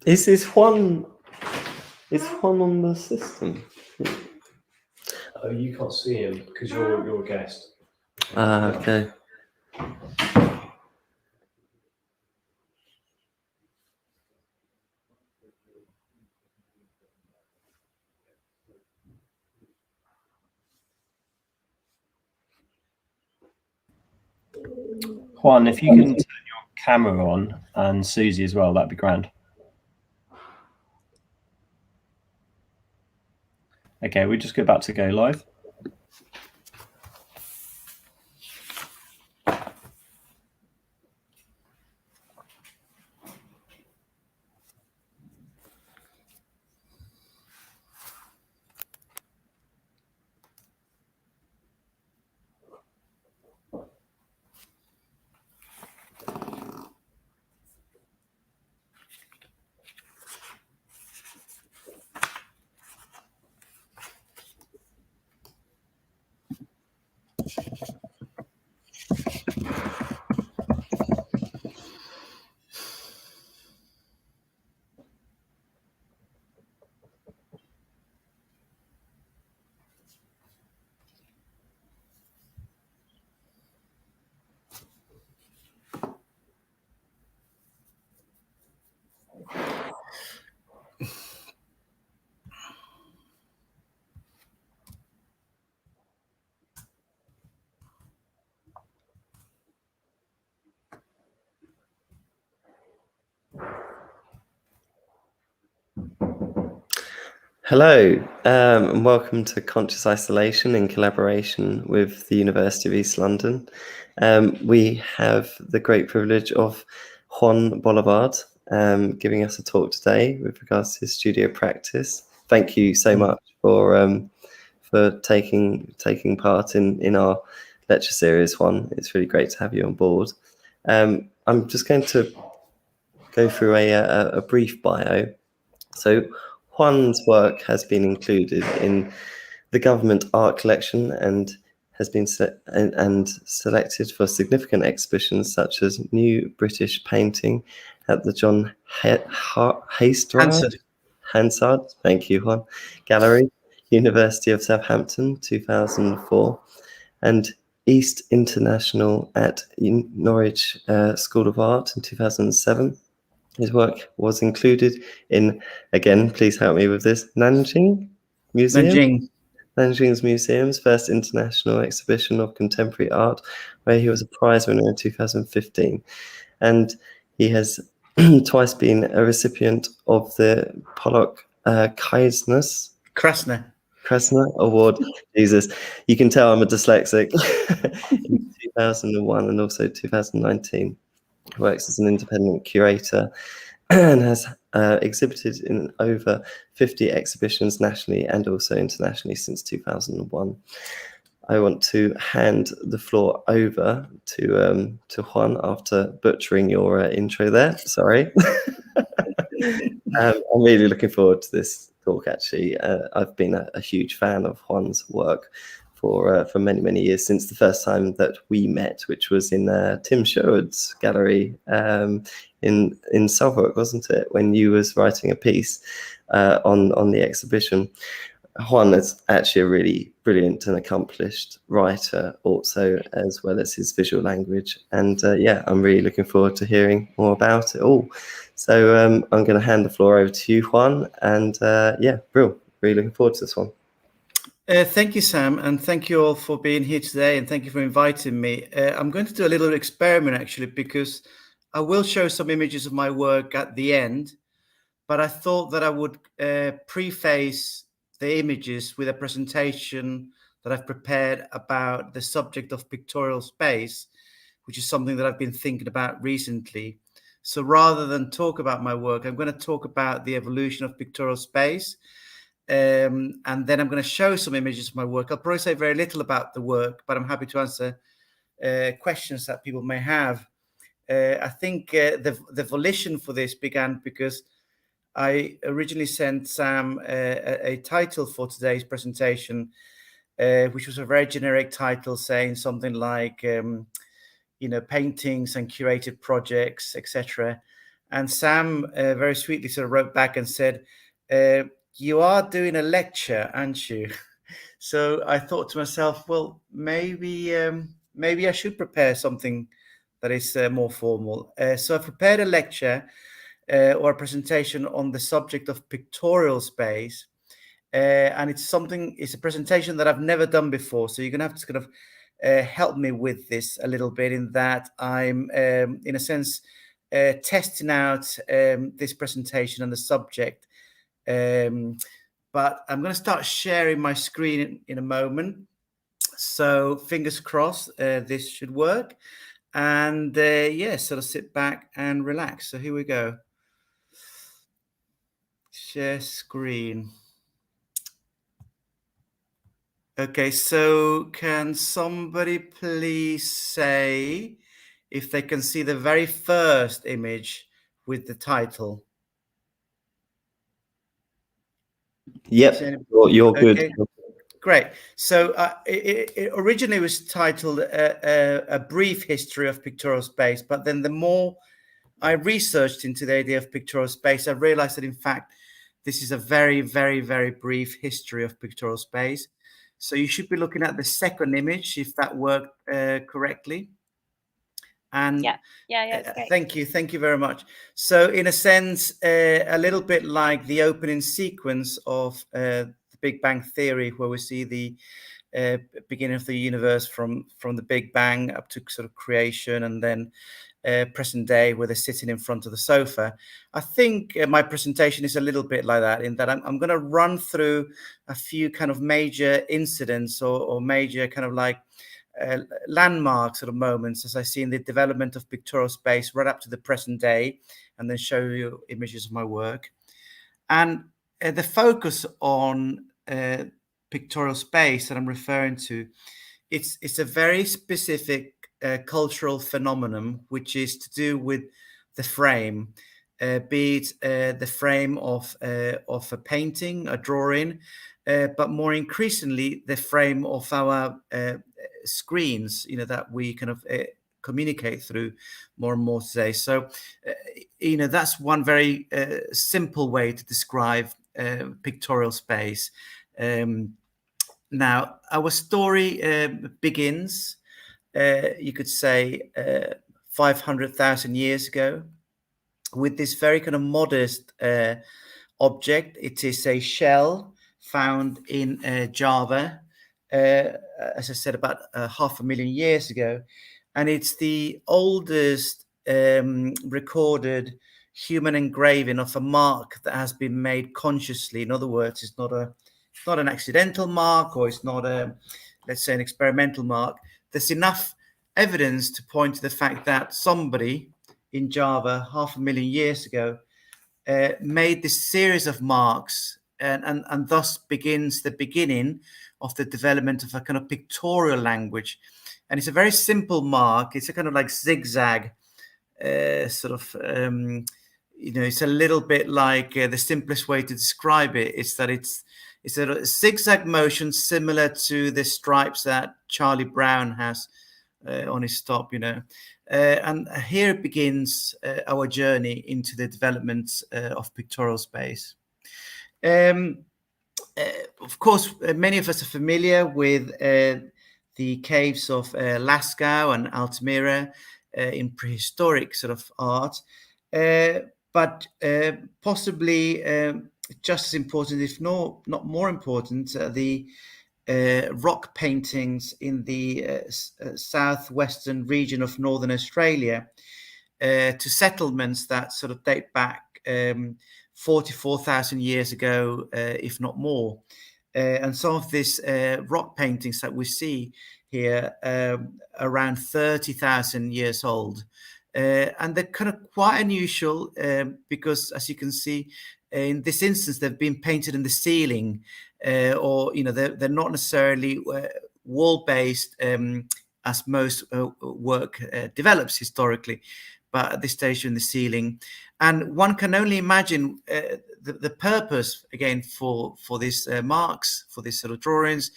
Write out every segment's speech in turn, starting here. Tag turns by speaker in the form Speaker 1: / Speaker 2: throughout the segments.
Speaker 1: Is this Juan? Is Juan on the system?
Speaker 2: Oh, you can't see him because you're a guest.
Speaker 1: Okay.
Speaker 2: Juan, if you can turn your camera on and Susie as well, that'd be grand. Okay, we're just about to go live.
Speaker 1: Hello, and welcome to Conscious Isolation in collaboration with the University of East London. We have the great privilege of Juan Bolivar giving us a talk today with regards to his studio practice. Thank you so much for taking part in our lecture series, Juan. It's really great to have you on board. I'm just going to go through a brief bio. So Juan's work has been included in the government art collection and has been selected for significant exhibitions such as New British Painting at the John Hansard, thank you, Juan, Gallery, University of Southampton, 2004, and East International at Norwich School of Art in 2007. His work was included in, again, please help me with this, Nanjing Museum? Nanjing's museum's first international exhibition of contemporary art, where he was a prize winner in 2015. And he has twice been a recipient of the Pollock Krasner Award. Jesus, you can tell I'm a dyslexic. In 2001 and also 2019. Works as an independent curator and has exhibited in over 50 exhibitions nationally and also internationally since 2001. I want to hand the floor over to Juan after butchering your intro there. Sorry. I'm really looking forward to this talk, actually. I've been a huge fan of Juan's work for many, many years, since the first time that we met, which was in Tim Sherwood's gallery in Southwark, wasn't it? When you was writing a piece on the exhibition. Juan is actually a really brilliant and accomplished writer also, as well as his visual language. And yeah, I'm really looking forward to hearing more about it all. So I'm going to hand the floor over to you, Juan. And yeah, really looking forward to this one.
Speaker 3: Thank you, Sam, and thank you all for being here today, and thank you for inviting me. I'm going to do a little experiment, actually, because I will show some images of my work at the end, but I thought that I would preface the images with a presentation that I've prepared about the subject of pictorial space, which is something that I've been thinking about recently. So rather than talk about my work, I'm going to talk about the evolution of pictorial space. And then I'm going to show some images of my work. I'll probably say very little about the work, but I'm happy to answer questions that people may have. I think the volition for this began because I originally sent Sam a title for today's presentation, which was a very generic title saying something like, paintings and curated projects, etc. And Sam very sweetly sort of wrote back and said, you are doing a lecture, aren't you? So I thought to myself, well, maybe I should prepare something that is more formal. So I prepared a lecture or a presentation on the subject of pictorial space. And it's a presentation that I've never done before. So you're going to have to kind of help me with this a little bit, in that I'm, in a sense, testing out this presentation and the subject. But I'm going to start sharing my screen in a moment. So fingers crossed, this should work. And sort of sit back and relax. So here we go. Share screen. Okay, so can somebody please say if they can see the very first image with the title?
Speaker 1: Yep, you're good.
Speaker 3: Okay, great. So it originally was titled A Brief History of Pictorial Space, but then the more I researched into the idea of pictorial space, I realized that in fact, this is a very, very, very brief history of pictorial space. So you should be looking at the second image, if that worked correctly. And
Speaker 4: it's great.
Speaker 3: Thank you very much. So in a sense, a little bit like the opening sequence of the Big Bang Theory, where we see the beginning of the universe from the Big Bang up to sort of creation, and then present day where they're sitting in front of the sofa. I think my presentation is a little bit like that, in that I'm going to run through a few kind of major incidents or major kind of like landmark sort of moments as I see in the development of pictorial space right up to the present day, and then show you images of my work. And the focus on pictorial space that I'm referring to, it's a very specific cultural phenomenon, which is to do with the frame, be it the frame of a painting, a drawing, but more increasingly the frame of our screens, that we kind of communicate through more and more today. So, that's one very simple way to describe pictorial space. Now, our story begins, you could say, 500,000 years ago, with this very kind of modest object. It is a shell found in Java, as I said, about 500,000 years ago. And it's the oldest recorded human engraving of a mark that has been made consciously. In other words, it's not an accidental mark, or it's not let's say, an experimental mark. There's enough evidence to point to the fact that somebody in Java 500,000 years ago made this series of marks, and thus begins the beginning of the development of a kind of pictorial language. And it's a very simple mark. It's a kind of like zigzag it's a little bit like the simplest way to describe it is that it's a zigzag motion similar to the stripes that Charlie Brown has on his top, and here begins our journey into the development of pictorial space. Of course, many of us are familiar with the caves of Lascaux and Altamira in prehistoric sort of art, but possibly just as important, if not more important, the rock paintings in the southwestern region of Northern Australia to settlements that sort of date back 44,000 years ago, if not more. And some of these rock paintings that we see here around 30,000 years old. And they're kind of quite unusual because, as you can see, in this instance, they've been painted in the ceiling, or they're not necessarily wall-based as most work develops historically, but at this stage in the ceiling. And one can only imagine the purpose, again, for these marks, for these sort of drawings.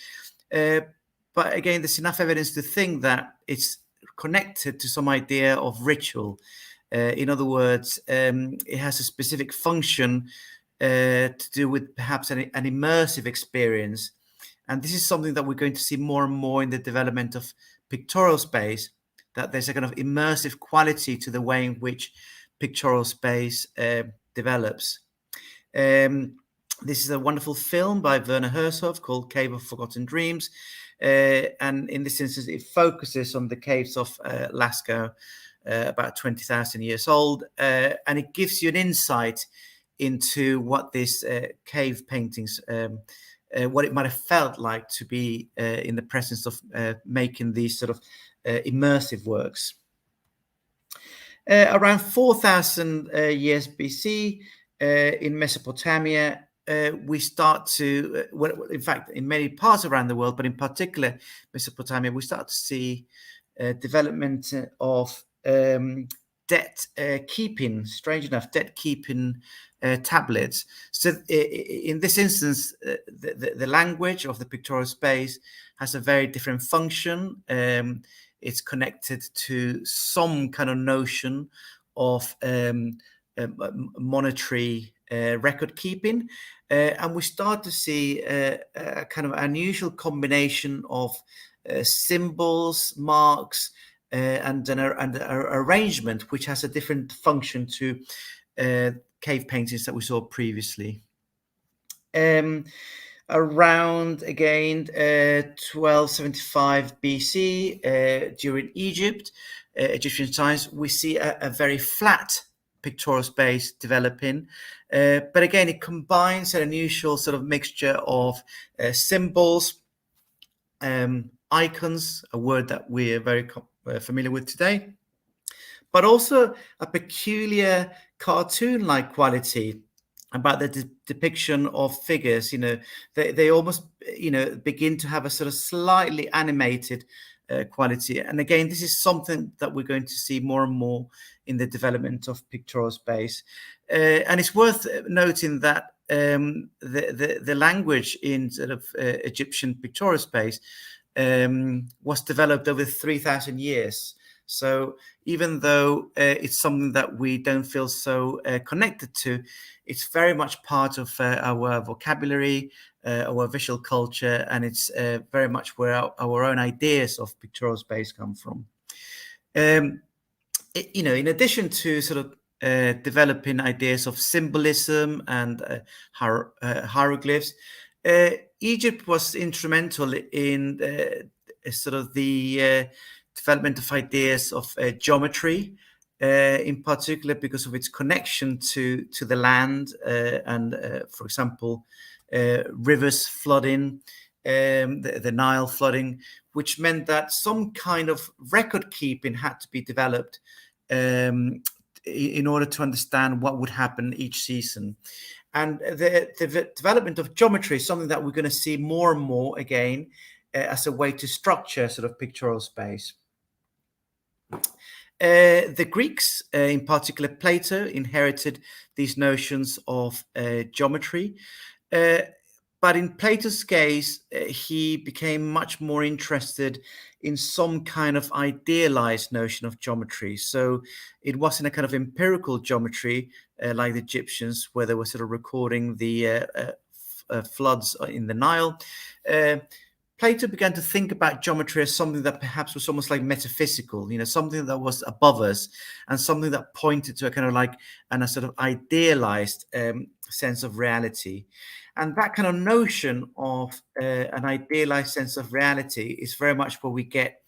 Speaker 3: But again, there's enough evidence to think that it's connected to some idea of ritual. In other words, it has a specific function to do with perhaps an immersive experience. And this is something that we're going to see more and more in the development of pictorial space, that there's a kind of immersive quality to the way in which pictorial space develops. This is a wonderful film by Werner Herzog called Cave of Forgotten Dreams. And in this instance, it focuses on the caves of Lascaux, about 20,000 years old. And it gives you an insight into what these cave paintings, what it might have felt like to be in the presence of making these sort of immersive works. Around 4,000 years BC, in Mesopotamia, we start to, well, in fact, in many parts around the world, but in particular Mesopotamia, we start to see development of debt keeping, strange enough, debt keeping tablets. So in this instance, the language of the pictorial space has a very different function. It's connected to some kind of notion of monetary record keeping. And we start to see a kind of unusual combination of symbols, marks, and an arrangement which has a different function to cave paintings that we saw previously. Around, again, 1275 BC, during Egyptian times, we see a very flat pictorial space developing. But again, it combines an unusual sort of mixture of symbols, icons, a word that we're very familiar with today, but also a peculiar cartoon-like quality about the depiction of figures. You know, they almost, you know, begin to have a sort of slightly animated quality. And again, this is something that we're going to see more and more in the development of pictorial space. And it's worth noting that the language in sort of Egyptian pictorial space was developed over 3,000 years. So even though it's something that we don't feel so connected to, it's very much part of our vocabulary, our visual culture, and it's very much where our own ideas of pictorial space come from. You know, in addition to sort of developing ideas of symbolism and hieroglyphs, Egypt was instrumental in sort of the development of ideas of geometry, in particular because of its connection to the land and, for example, rivers flooding, the Nile flooding, which meant that some kind of record keeping had to be developed in order to understand what would happen each season. And the development of geometry is something that we're going to see more and more again as a way to structure sort of pictorial space. The Greeks, in particular Plato, inherited these notions of geometry. But in Plato's case, he became much more interested in some kind of idealized notion of geometry. So it wasn't a kind of empirical geometry like the Egyptians, where they were sort of recording the floods in the Nile. Plato began to think about geometry as something that perhaps was almost like metaphysical, you know, something that was above us and something that pointed to a kind of like a sort of idealized sense of reality. And that kind of notion of an idealized sense of reality is very much where we get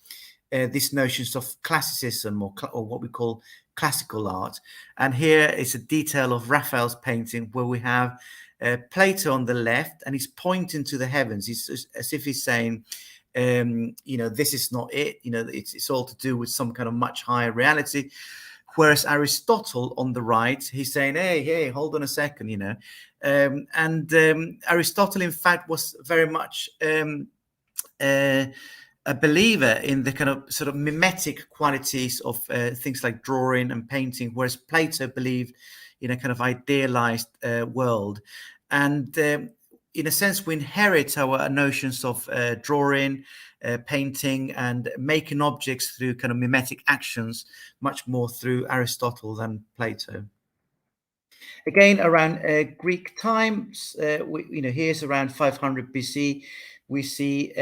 Speaker 3: these notions of classicism or what we call classical art. And here is a detail of Raphael's painting where we have Plato on the left, and he's pointing to the heavens. He's as if he's saying, you know, this is not it. You know, it's all to do with some kind of much higher reality. Whereas Aristotle on the right, he's saying, hey, hold on a second, you know. And Aristotle, in fact, was very much a a believer in the kind of sort of mimetic qualities of things like drawing and painting, whereas Plato believed in a kind of idealized world. And in a sense, we inherit our notions of drawing, painting, and making objects through kind of mimetic actions much more through Aristotle than Plato. Again, around Greek times, here's around 500 BC, we see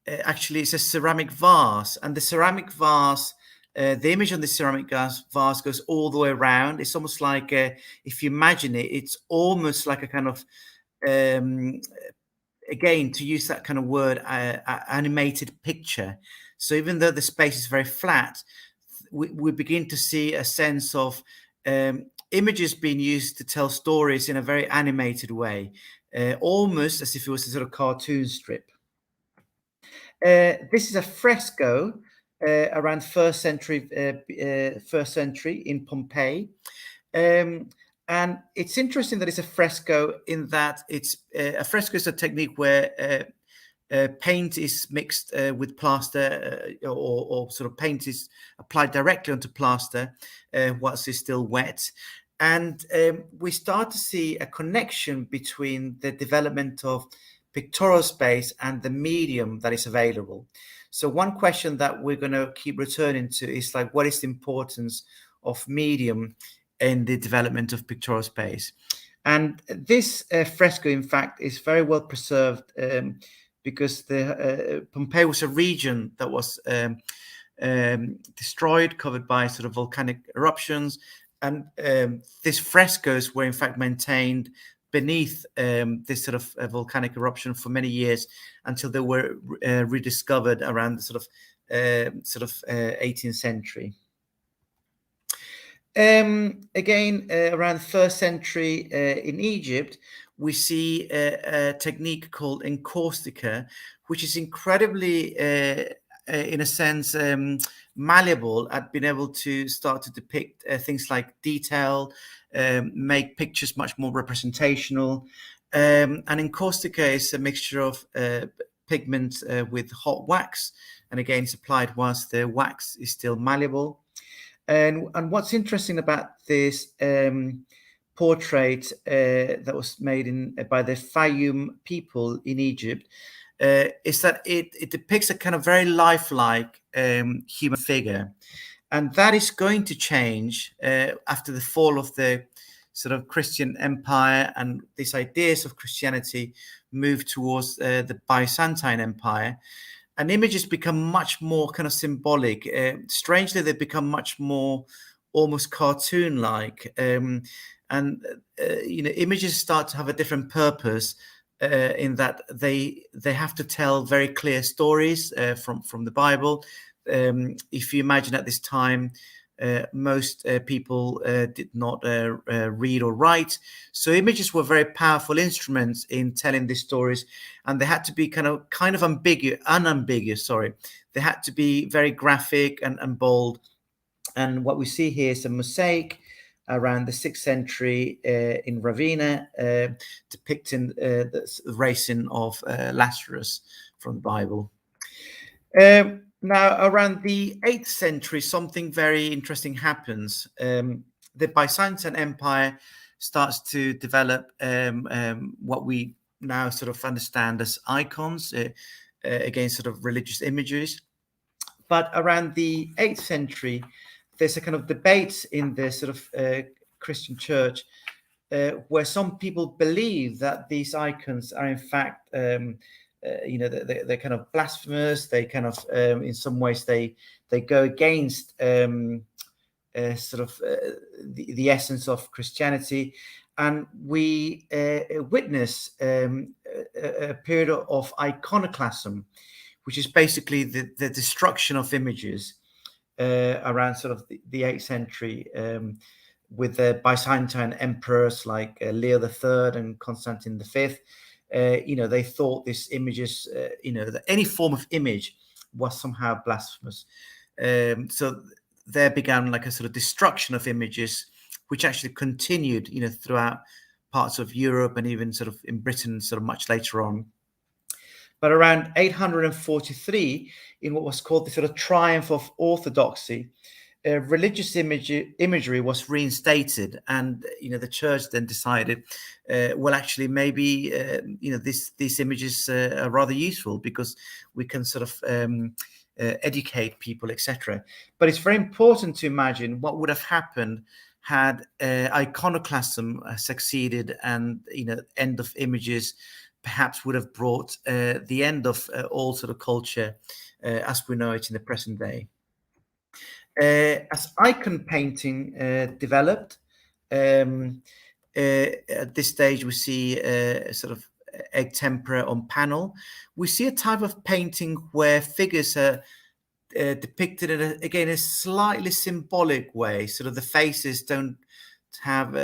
Speaker 3: actually it's a ceramic vase, and the ceramic vase, the image on the ceramic vase goes all the way around. It's almost like, if you imagine it, it's almost like a kind of, again, to use that kind of word, animated picture. So even though the space is very flat, we begin to see a sense of images being used to tell stories in a very animated way, almost as if it was a sort of cartoon strip. This is a fresco around first century in Pompeii. And it's interesting that it's a fresco in that it's a fresco is a technique where paint is mixed with plaster, or sort of paint is applied directly onto plaster whilst it's still wet. And we start to see a connection between the development of pictorial space and the medium that is available. So one question that we're going to keep returning to is like, what is the importance of medium in the development of pictorial space? And this fresco, in fact, is very well preserved because the Pompeii was a region that was destroyed, covered by sort of volcanic eruptions, and these frescoes were in fact maintained beneath this sort of volcanic eruption for many years until they were rediscovered around the sort of 18th century. Again, around the first century in Egypt, we see a technique called encaustica, which is incredibly, in a sense, malleable at being able to start to depict things like detail, make pictures much more representational. And encaustica is a mixture of pigment with hot wax, and again, it's applied whilst the wax is still malleable. And what's interesting about this portrait that was made by the Fayum people in Egypt is that it depicts a kind of very lifelike human figure. And that is going to change after the fall of the sort of Christian empire, and these ideas of Christianity move towards the Byzantine Empire. And images become much more kind of symbolic. Strangely, they become much more almost cartoon-like. Images start to have a different purpose in that they have to tell very clear stories from the Bible. If you imagine at this time, most people did not read or write. So images were very powerful instruments in telling these stories, and they had to be kind of unambiguous. They had to be very graphic and bold. And what we see here is a mosaic around the 6th century in Ravenna, depicting the raising of Lazarus from the Bible. Now, around the 8th century, something very interesting happens. The Byzantine Empire starts to develop what we now sort of understand as icons, against sort of religious images. But around the 8th century, there's a kind of debate in the sort of Christian church where some people believe that these icons are in fact they're kind of blasphemous. They kind of, in some ways, they go against the essence of Christianity, and we witness a period of iconoclasm, which is basically the destruction of images around sort of the 8th century, with the Byzantine emperors like Leo III and Constantine V. They thought these images, that any form of image was somehow blasphemous. So there began like a sort of destruction of images, which actually continued, throughout parts of Europe and even sort of in Britain, sort of much later on. But around 843, in what was called the sort of triumph of orthodoxy, religious imagery was reinstated, and the church then decided, well, actually, maybe these images are rather useful because we can sort of educate people, etc. But it's very important to imagine what would have happened had iconoclasm succeeded, and end of images perhaps would have brought the end of all sort of culture as we know it in the present day. As icon painting developed, at this stage we see a sort of egg tempera on panel. We see a type of painting where figures are depicted in a slightly symbolic way. Sort of the faces don't have,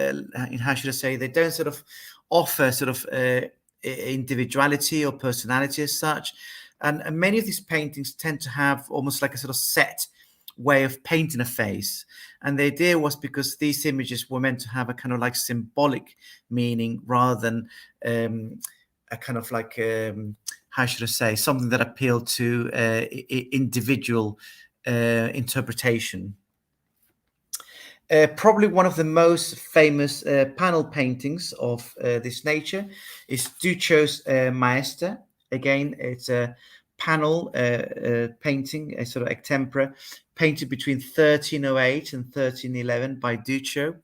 Speaker 3: how should I say, they don't sort of offer sort of individuality or personality as such. And many of these paintings tend to have almost like a sort of set way of painting a face. And the idea was because these images were meant to have a kind of like symbolic meaning rather than a kind of like, how should I say, something that appealed to individual interpretation. Probably one of the most famous panel paintings of this nature is Duccio's Maester. Again, it's a panel painting, a sort of egg tempera, painted between 1308 and 1311 by Duccio.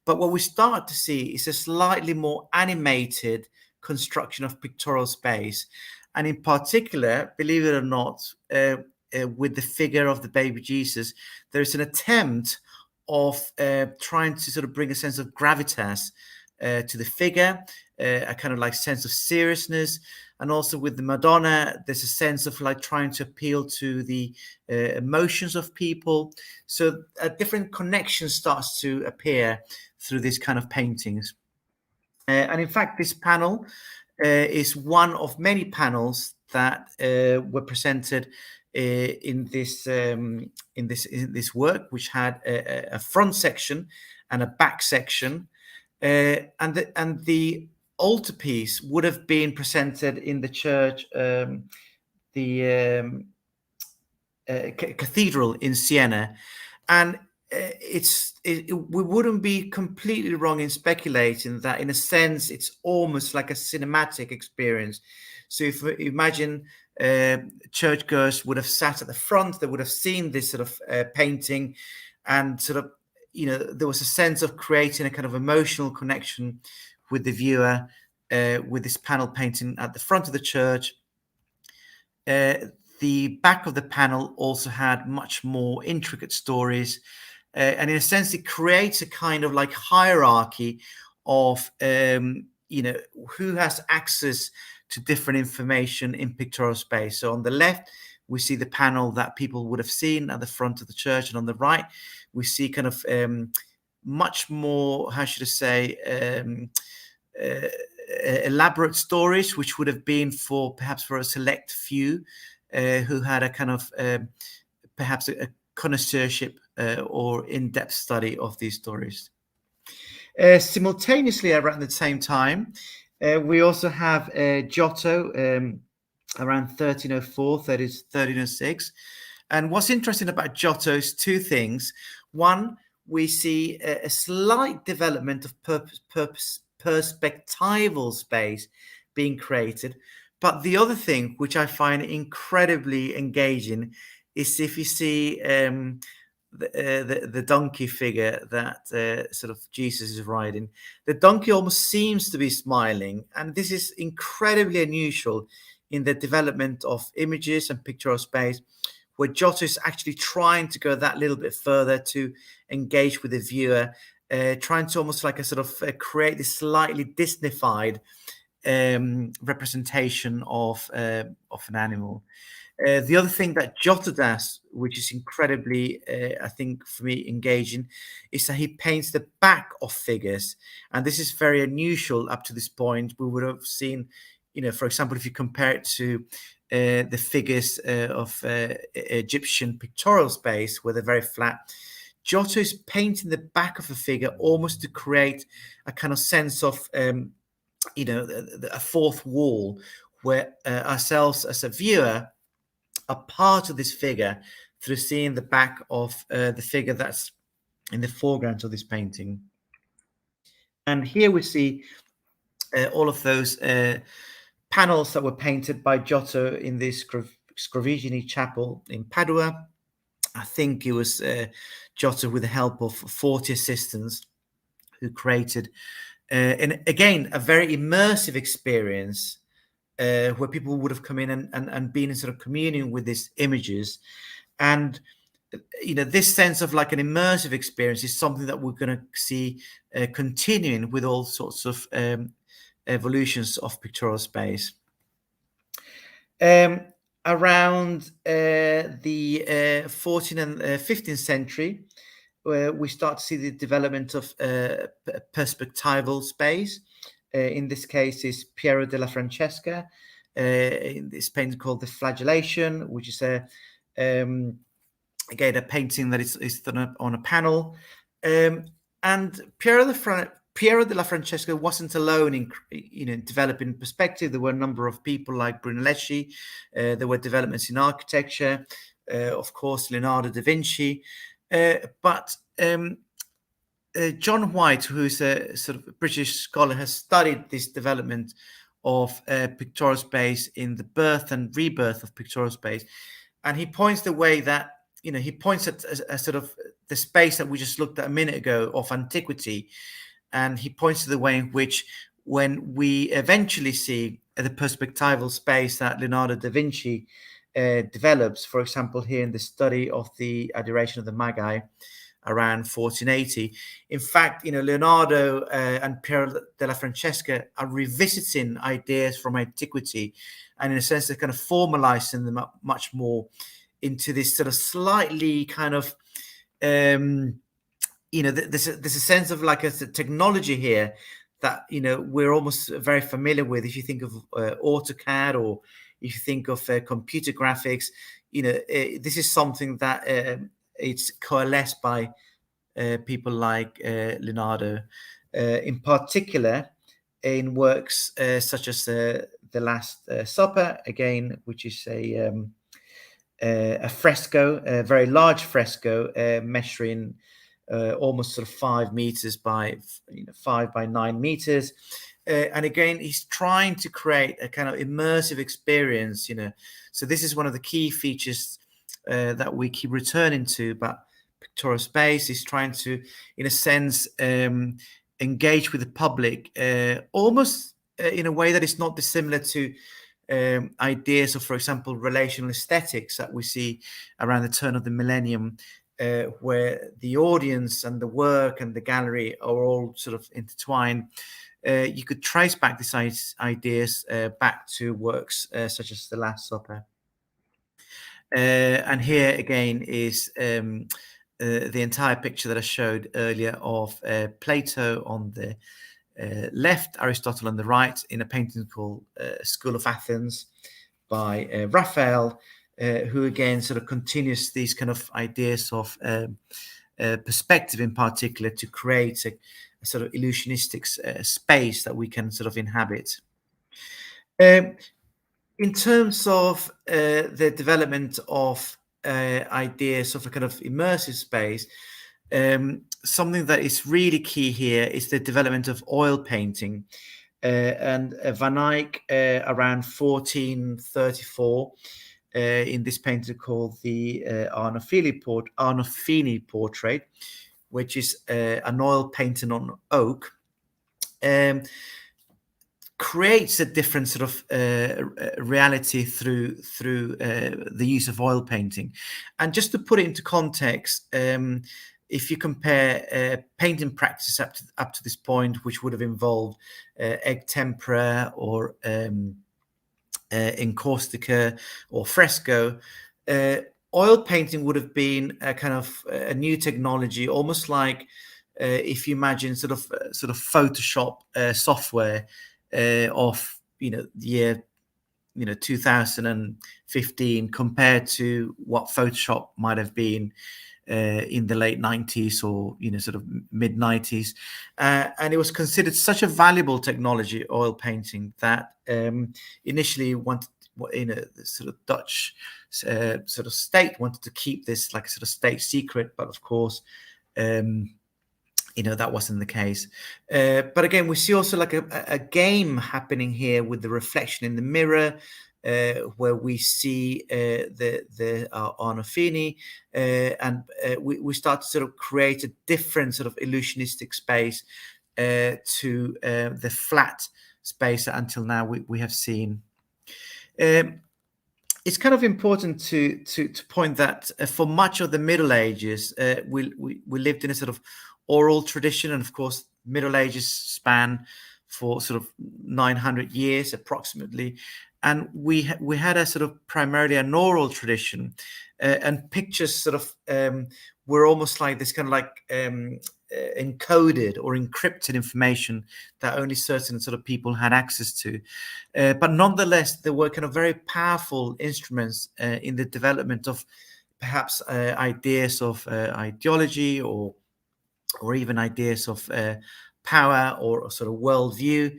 Speaker 3: But what we start to see is a slightly more animated construction of pictorial space. And in particular, believe it or not, with the figure of the baby Jesus, there is an attempt of trying to sort of bring a sense of gravitas to the figure, a kind of like sense of seriousness. And also with the Madonna, there's a sense of like trying to appeal to the emotions of people. So a different connection starts to appear through these kind of paintings. And in fact, this panel is one of many panels that were presented in this work, which had a front section and a back section, and the altarpiece would have been presented in the church, cathedral in Siena, and we wouldn't be completely wrong in speculating that, in a sense, it's almost like a cinematic experience. So if we imagine churchgoers would have sat at the front, they would have seen this sort of painting, and sort of, there was a sense of creating a kind of emotional connection with the viewer with this panel painting at the front of the church. The back of the panel also had much more intricate stories. And in a sense, it creates a kind of like hierarchy of, who has access to different information in pictorial space. So on the left, we see the panel that people would have seen at the front of the church. And on the right, we see kind of much more, how should I say, elaborate stories, which would have been perhaps for a select few who had a kind of perhaps a connoisseurship or in-depth study of these stories. Simultaneously, around the same time, we also have Giotto around 1304, that is 1306. And what's interesting about Giotto is two things. One, we see a slight development of perspectival space being created. But the other thing, which I find incredibly engaging, is if you see the donkey figure that sort of Jesus is riding. The donkey almost seems to be smiling, and this is incredibly unusual in the development of images and pictorial space, where Giotto is actually trying to go that little bit further to engage with the viewer, trying to almost like a sort of create this slightly Disneyfied representation of an animal. The other thing that Giotto does, which is incredibly, I think, for me, engaging, is that he paints the back of figures. And this is very unusual up to this point. We would have seen, for example, if you compare it to the figures of Egyptian pictorial space, where they're very flat, Giotto is painting the back of a figure almost to create a kind of sense of, a fourth wall, where ourselves as a viewer are part of this figure through seeing the back of the figure that's in the foreground of this painting. And here we see all of those panels that were painted by Giotto in this Scrovigini chapel in Padua. I think it was Giotto with the help of 40 assistants who created, and again, a very immersive experience where people would have come in and been in sort of communion with these images. And this sense of like an immersive experience is something that we're going to see continuing with all sorts of evolutions of pictorial space. Around the 14th and 15th century, we start to see the development of perspectival space. In this case is Piero della Francesca, in this painting called The Flagellation, which is again a painting that is done on a panel. And Piero della Francesca wasn't alone in developing perspective. There were a number of people like Brunelleschi. There were developments in architecture, of course, Leonardo da Vinci. But John White, who's a sort of British scholar, has studied this development of pictorial space in the birth and rebirth of pictorial space. And he points the way that, he points at a sort of the space that we just looked at a minute ago of antiquity. And he points to the way in which, when we eventually see the perspectival space that Leonardo da Vinci develops, for example, here in the study of the Adoration of the Magi around 1480. In fact, Leonardo and Piero della Francesca are revisiting ideas from antiquity, and in a sense, they're kind of formalizing them up much more into this sort of slightly kind of there's a sense of like a technology here that we're almost very familiar with. If you think of AutoCAD, or if you think of computer graphics, this is something that it's coalesced by people like Leonardo, in particular in works such as The Last Supper, again, which is a fresco, a very large fresco, measuring almost sort of 5 meters by 5 by 9 meters. And again, he's trying to create a kind of immersive experience, So this is one of the key features that we keep returning to. But pictorial space is trying to, in a sense, engage with the public, almost in a way that is not dissimilar to ideas of, for example, relational aesthetics that we see around the turn of the millennium, where the audience and the work and the gallery are all sort of intertwined. You could trace back these ideas back to works such as The Last Supper. And here again is the entire picture that I showed earlier of Plato on the left, Aristotle on the right, in a painting called School of Athens by Raphael, who again sort of continues these kind of ideas of perspective in particular to create a sort of illusionistic space that we can sort of inhabit. In terms of the development of ideas of a kind of immersive space, something that is really key here is the development of oil painting. And Van Eyck, around 1434, in this painting called the Arnolfini portrait, which is an oil painting on oak, creates a different sort of reality through the use of oil painting. And just to put it into context, if you compare painting practice up to this point, which would have involved egg tempera or encaustica or fresco, oil painting would have been a kind of a new technology, almost like if you imagine sort of Photoshop software of the year 2015 compared to what Photoshop might have been in the late 90s or sort of mid 90s, and it was considered such a valuable technology, oil painting, that initially wanted, the sort of Dutch sort of state wanted to keep this like a sort of state secret, but of course that wasn't the case. But again, we see also like a game happening here with the reflection in the mirror, where we see the Arnolfini, and we start to sort of create a different sort of illusionistic space to the flat space that until now we have seen. It's kind of important to point that for much of the Middle Ages, we lived in a sort of oral tradition, and of course Middle Ages span for sort of 900 years approximately, and we had a sort of primarily an oral tradition, and pictures sort of were almost like this kind of like encoded or encrypted information that only certain sort of people had access to, but nonetheless there were kind of very powerful instruments in the development of perhaps ideas of ideology or even ideas of power or sort of worldview.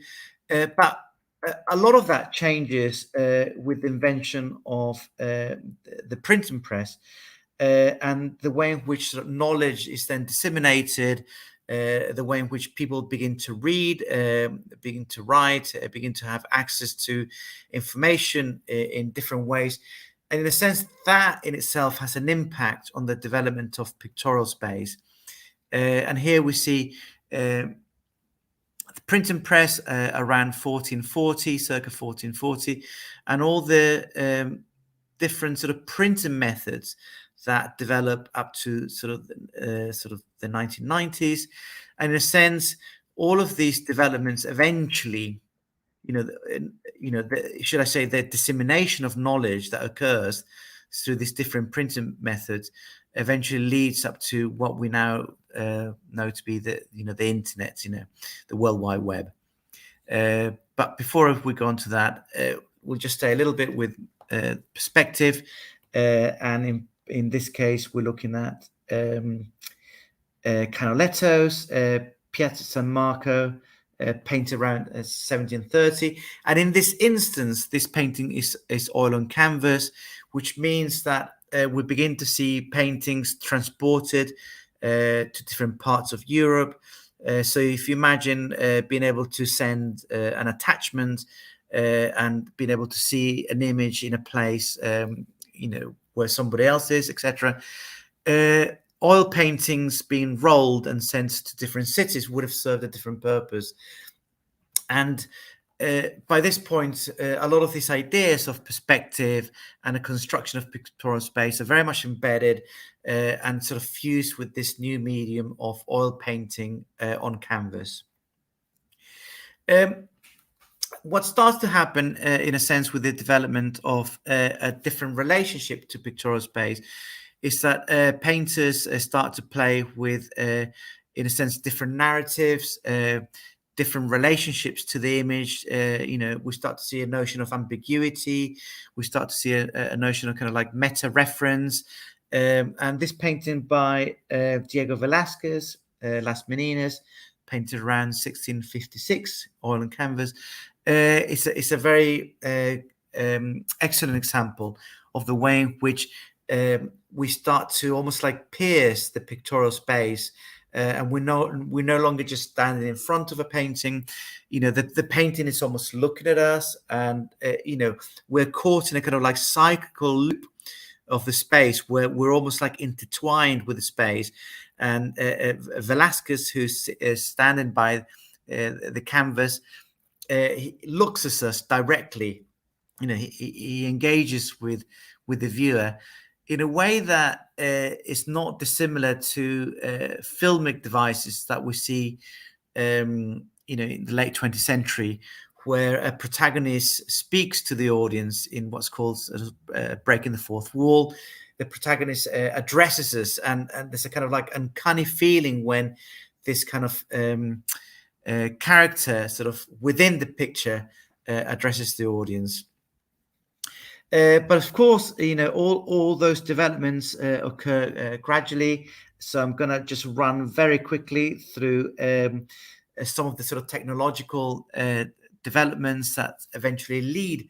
Speaker 3: But a lot of that changes with the invention of the printing press, and the way in which sort of knowledge is then disseminated, the way in which people begin to read, begin to write, begin to have access to information in different ways. And in a sense, that in itself has an impact on the development of pictorial space. And here we see the printing press around 1440, circa 1440, and all the different sort of printing methods that develop up to sort of the 1990s. And in a sense, all of these developments eventually, should I say, the dissemination of knowledge that occurs through these different printing methods eventually leads up to what we now know to be the internet, the World Wide Web. But before we go on to that, we'll just stay a little bit with perspective, and in this case we're looking at Canaletto's Piazza San Marco, painted around 1730, and in this instance this painting is oil on canvas, which means that we begin to see paintings transported to different parts of Europe. So if you imagine being able to send an attachment and being able to see an image in a place, where somebody else is, etc. Oil paintings being rolled and sent to different cities would have served a different purpose. And by this point, a lot of these ideas of perspective and the construction of pictorial space are very much embedded and sort of fused with this new medium of oil painting on canvas. What starts to happen, in a sense, with the development of a different relationship to pictorial space is that painters start to play with, in a sense, different narratives, different relationships to the image. We start to see a notion of ambiguity. We start to see a notion of kind of like meta reference. And this painting by Diego Velázquez, Las Meninas, painted around 1656, oil and canvas. It's a very excellent example of the way in which we start to almost like pierce the pictorial space. And we're no longer just standing in front of a painting. The painting is almost looking at us, and we're caught in a kind of like cyclical loop of the space where we're almost like intertwined with the space. And Velázquez, who's standing by the canvas, he looks at us directly. He engages with the viewer in a way that is not dissimilar to filmic devices that we see, in the late 20th century, where a protagonist speaks to the audience in what's called breaking the fourth wall. The protagonist addresses us, and there's a kind of like uncanny feeling when this kind of character sort of within the picture addresses the audience. But of course, all those developments occur gradually. So I'm going to just run very quickly through some of the sort of technological developments that eventually lead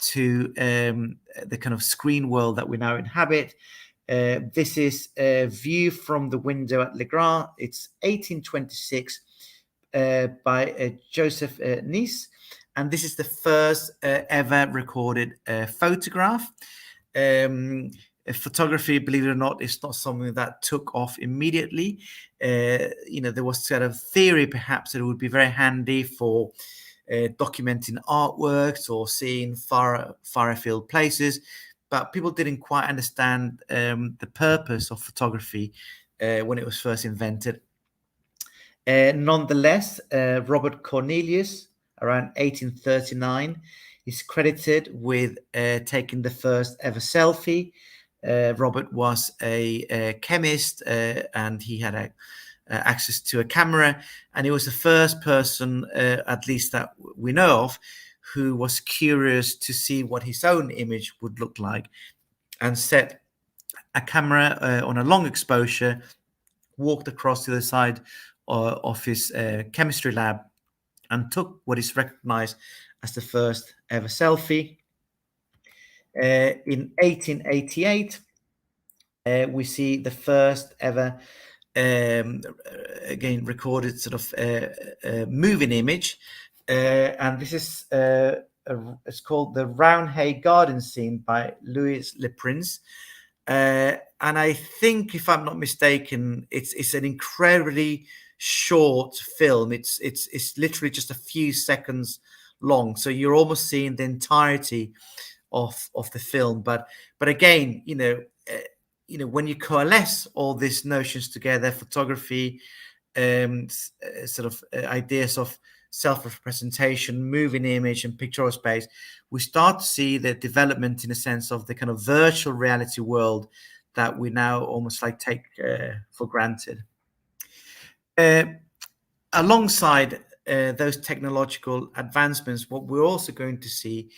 Speaker 3: to the kind of screen world that we now inhabit. This is a view from the window at Le Grand. It's 1826 by Joseph Nice. And this is the first ever recorded photograph. Photography, believe it or not, is not something that took off immediately. There was sort of theory, perhaps, that it would be very handy for documenting artworks or seeing far afield places, but people didn't quite understand the purpose of photography when it was first invented. Nonetheless, Robert Cornelius, around 1839, is credited with taking the first ever selfie. Robert was a chemist and he had access to a camera, and he was the first person, at least that we know of, who was curious to see what his own image would look like, and set a camera on a long exposure, walked across to the side of his chemistry lab, and took what is recognized as the first ever selfie. In 1888, we see the first ever again recorded sort of moving image, and this is it's called the Roundhay Garden Scene by Louis Le Prince. And I think, if I'm not mistaken, it's an incredibly short film. It's literally just a few seconds long, so you're almost seeing the entirety of the film. But again, when you coalesce all these notions together, photography, sort of ideas of self-representation, moving image, and pictorial space, we start to see the development, in a sense, of the kind of virtual reality world that we now almost like take for granted. Alongside those technological advancements, what we're also going to see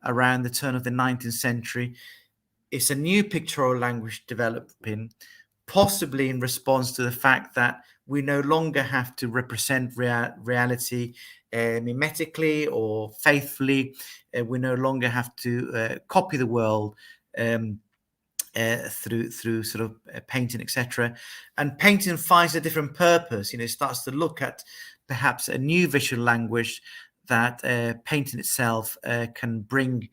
Speaker 3: around the turn of the 19th century is a new pictorial language developing, possibly in response to the fact that we no longer have to represent reality mimetically or faithfully. We no longer have to copy the world through sort of painting, etc. And painting finds a different purpose. It starts to look at perhaps a new visual language that painting itself can bring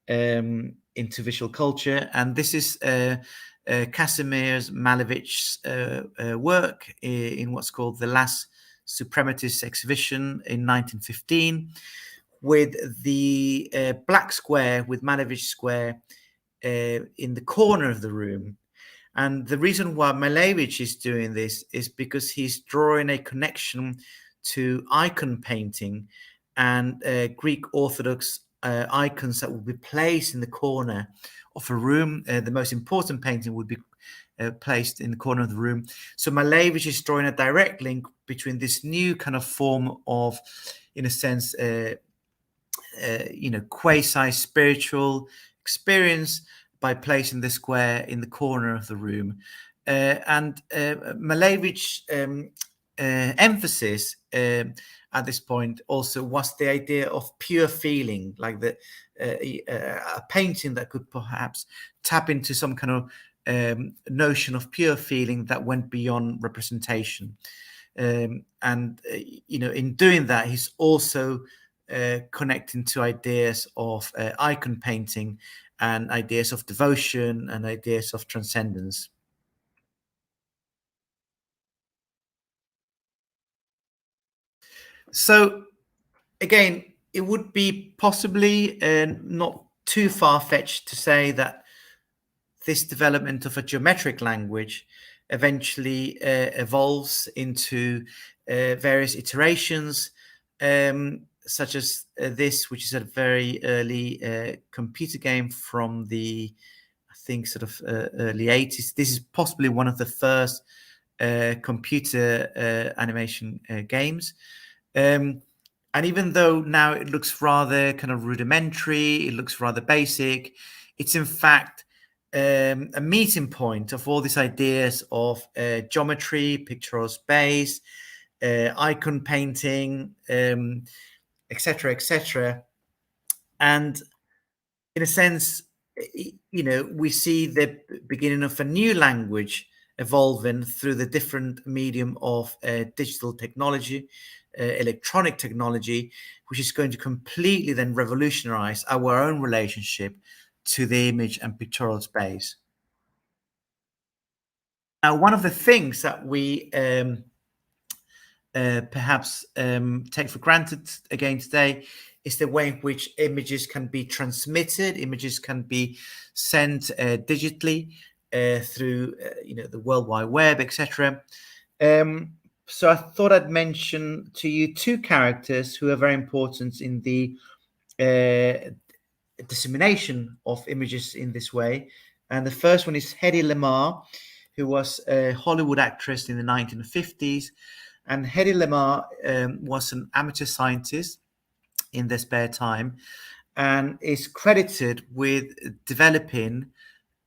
Speaker 3: into visual culture. And this is Kazimierz Malevich's work in what's called the Last Suprematist Exhibition in 1915, with the black square, with Malevich square in the corner of the room. And the reason why Malevich is doing this is because he's drawing a connection to icon painting and Greek Orthodox icons that would be placed in the corner of a room. The most important painting would be placed in the corner of the room. So Malevich is drawing a direct link between this new kind of form of, in a sense, quasi-spiritual experience by placing the square in the corner of the room. And Malevich's emphasis at this point also was the idea of pure feeling, like a painting that could perhaps tap into some kind of notion of pure feeling that went beyond representation. In doing that, he's also connecting to ideas of icon painting and ideas of devotion and ideas of transcendence. So again, it would be possibly not too far-fetched to say that this development of a geometric language eventually evolves into various iterations, such as this, which is a very early computer game from the, I think, sort of early 80s. This is possibly one of the first computer animation games. And even though now it looks rather kind of rudimentary, it looks rather basic, it's in fact a meeting point of all these ideas of geometry, pictorial space, icon painting, etc., etc. And in a sense, we see the beginning of a new language evolving through the different medium of digital technology, electronic technology, which is going to completely then revolutionize our own relationship to the image and pictorial space. Now, one of the things that we perhaps take for granted again today is the way in which images can be transmitted, images can be sent digitally through the World Wide Web, etc. So I thought I'd mention to you two characters who are very important in the dissemination of images in this way. And the first one is Hedy Lamarr, who was a Hollywood actress in the 1950s. And Hedy Lamarr was an amateur scientist in their spare time and is credited with developing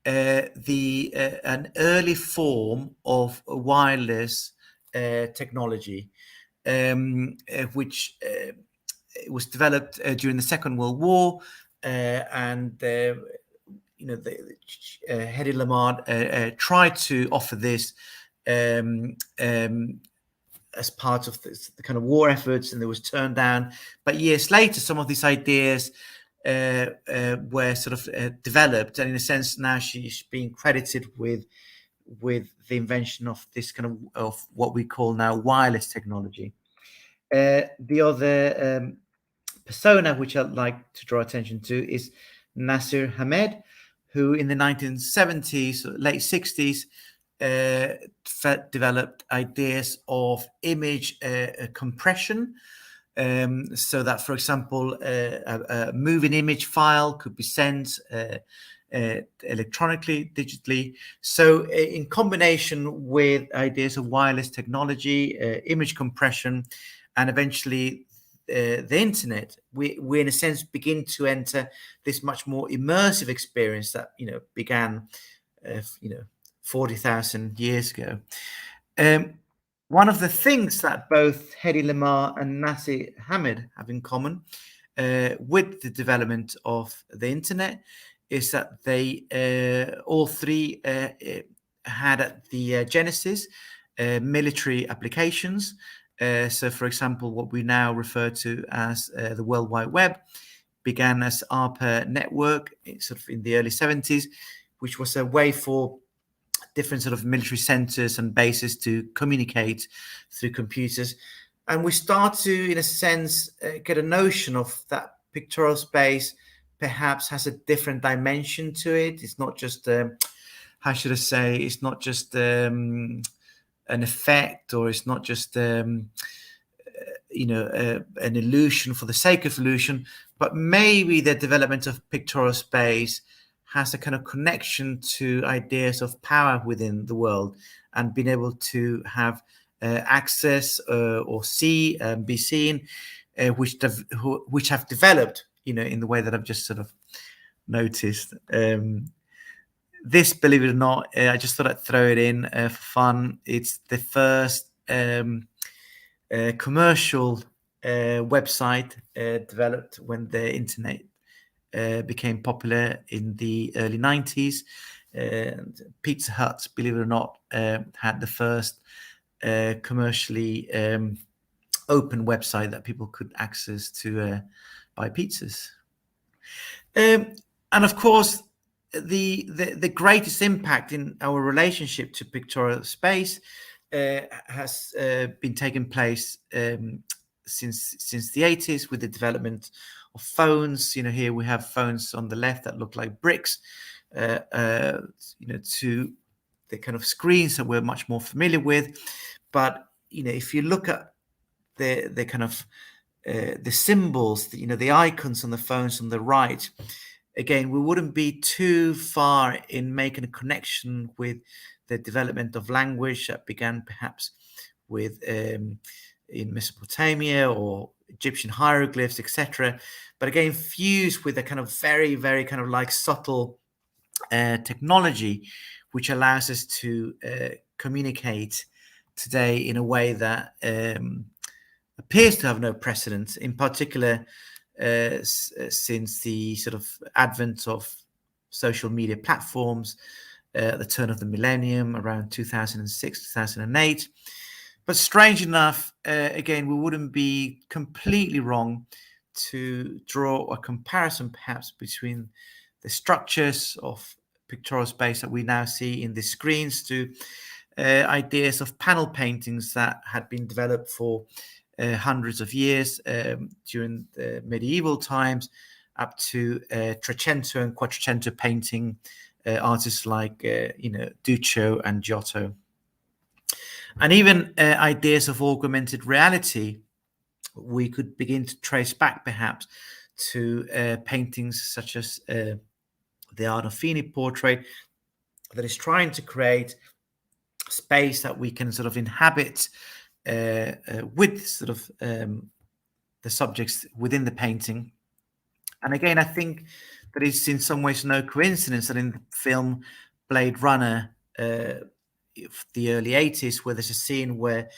Speaker 3: an early form of wireless technology, which was developed during the Second World War, and Hedy Lamarr tried to offer this as part of the kind of war efforts, and it was turned down. But years later, some of these ideas were sort of developed, and in a sense, now she's being credited with the invention of this kind of what we call now wireless technology. The other persona which I'd like to draw attention to is Nasir Ahmed, who in the 1970s, late 60s, developed ideas of image compression, so that, for example, a moving image file could be sent electronically, digitally. So in combination with ideas of wireless technology, image compression, and eventually the internet, we in a sense begin to enter this much more immersive experience that began 40,000 years ago. One of the things that both Hedy Lamarr and Nasir Ahmed have in common with the development of the internet is that they all three had at the genesis military applications. So, for example, what we now refer to as the World Wide Web began as ARPA network, sort of in the early 70s, which was a way for different sort of military centers and bases to communicate through computers. And we start to, in a sense, get a notion of that pictorial space perhaps has a different dimension to it. It's not just, how should I say, it's not just an effect, or it's not just an illusion for the sake of illusion, but maybe the development of pictorial space has a kind of connection to ideas of power within the world, and being able to have access or see and be seen, which have developed, in the way that I've just sort of noticed. This, believe it or not, I just thought I'd throw it in for fun. It's the first commercial website developed when the internet became popular in the early 90s. Pizza Hut, believe it or not, had the first commercially open website that people could access to buy pizzas. And of course, the greatest impact in our relationship to pictorial space has been taking place since the 80s with the development of phones. Here we have phones on the left that look like bricks, to the kind of screens that we're much more familiar with. But if you look at the kind of the symbols, the icons on the phones on the right, again, we wouldn't be too far in making a connection with the development of language that began perhaps with in Mesopotamia or Egyptian hieroglyphs, etc. But again, fused with a kind of very, very kind of like subtle technology which allows us to communicate today in a way that appears to have no precedent, in particular since the sort of advent of social media platforms at the turn of the millennium, around 2006, 2008. But strange enough, again, we wouldn't be completely wrong to draw a comparison perhaps between the structures of pictorial space that we now see in the screens to ideas of panel paintings that had been developed for hundreds of years during the medieval times, up to Trecento and Quattrocento painting artists like Duccio and Giotto. And even ideas of augmented reality, we could begin to trace back perhaps to paintings such as the Arnolfini portrait that is trying to create space that we can sort of inhabit with sort of the subjects within the painting. And again, I think that it's in some ways no coincidence that in the film Blade Runner, the early 80s, where there's a scene where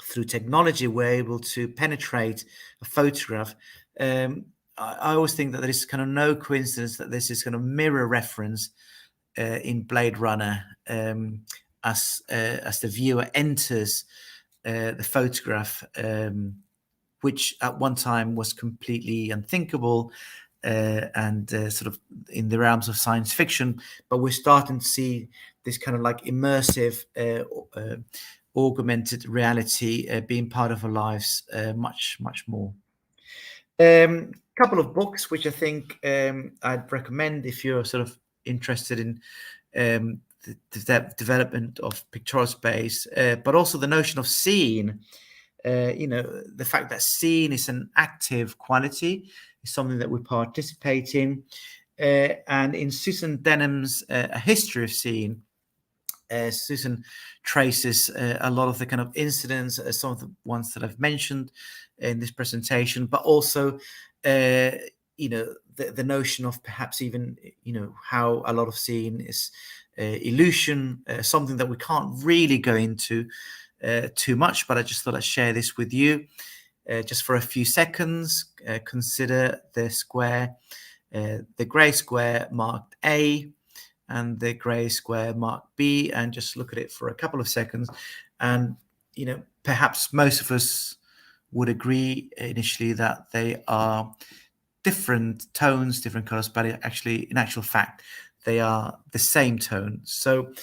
Speaker 3: through technology we're able to penetrate a photograph. I always think that there is kind of no coincidence that this is kind of mirror reference in Blade Runner as the viewer enters the photograph, which at one time was completely unthinkable and sort of in the realms of science fiction. But we're starting to see this kind of like immersive, augmented reality being part of our lives much, much more. Couple of books which I think I'd recommend if you're sort of interested in the development of pictorial space, but also the notion of seeing. The fact that seeing is an active quality is something that we participate in. And in Susan Denham's A History of Seeing, Susan traces a lot of the kind of incidents, some of the ones that I've mentioned in this presentation, but also, the notion of perhaps even, how a lot of seeing is illusion, something that we can't really go into too much, but I just thought I'd share this with you just for a few seconds. Consider the square, the grey square marked A and the grey square marked B, and just look at it for a couple of seconds. And, perhaps most of us would agree initially that they are different tones, different colors, but actually, in actual fact, they are the same tone. So,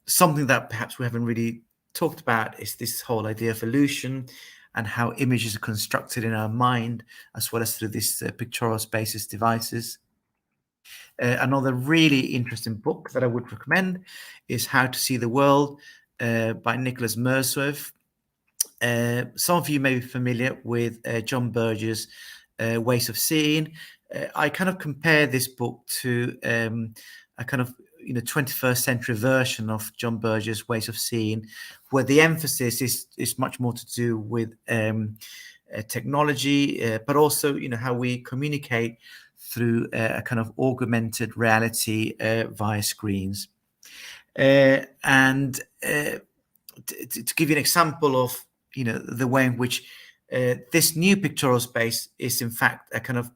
Speaker 3: something that perhaps we haven't really talked about is this whole idea of illusion and how images are constructed in our mind, as well as through these pictorial spaces devices. Another really interesting book that I would recommend is How to See the World by Nicholas Mersworth. Some of you may be familiar with John Berger's Ways of Seeing. I kind of compare this book to a kind of 21st century version of John Berger's Ways of Seeing, where the emphasis is much more to do with technology, but also how we communicate through a kind of augmented reality via screens. And to give you an example of the way in which this new pictorial space is in fact a kind of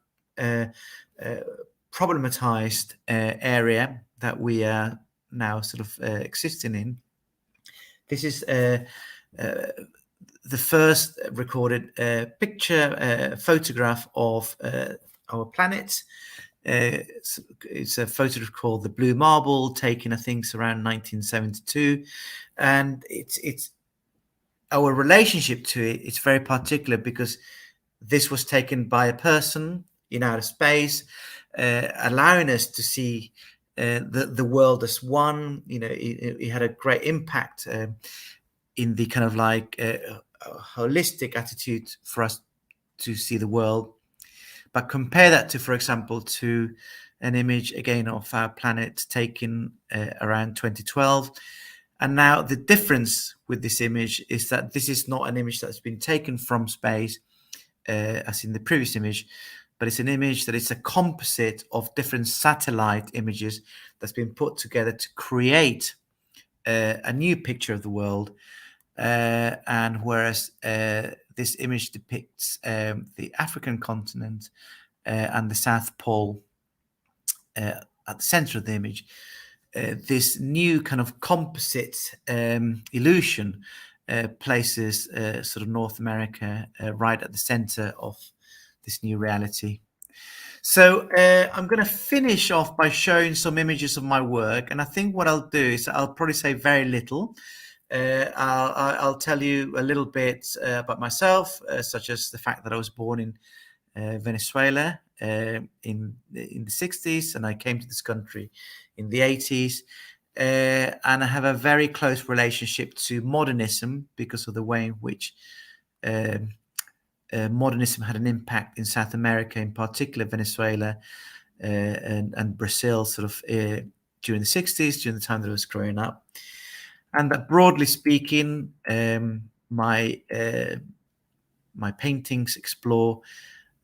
Speaker 3: problematized area that we are now sort of existing in. This is the first recorded photograph of our planet. It's a photograph called The Blue Marble, taken I think around 1972, and it's our relationship to it. It's very particular because this was taken by a person in outer space, allowing us to see the world as one. It had a great impact in the kind of like holistic attitude for us to see the world. But compare that to, for example, to an image again of our planet taken around 2012. And now the difference with this image is that this is not an image that's been taken from space, as in the previous image, but it's an image that it's a composite of different satellite images that's been put together to create a new picture of the world. And whereas this image depicts the African continent and the South Pole at the center of the image, this new kind of composite illusion places sort of North America right at the center of this new reality. So I'm going to finish off by showing some images of my work, and I think what I'll do is I'll probably say very little. I'll tell you a little bit about myself, such as the fact that I was born in Venezuela in the 60s, and I came to this country in the 80s. And I have a very close relationship to modernism because of the way in which modernism had an impact in South America, in particular Venezuela and Brazil, sort of during the 60s, during the time that I was growing up. And that, broadly speaking, my paintings explore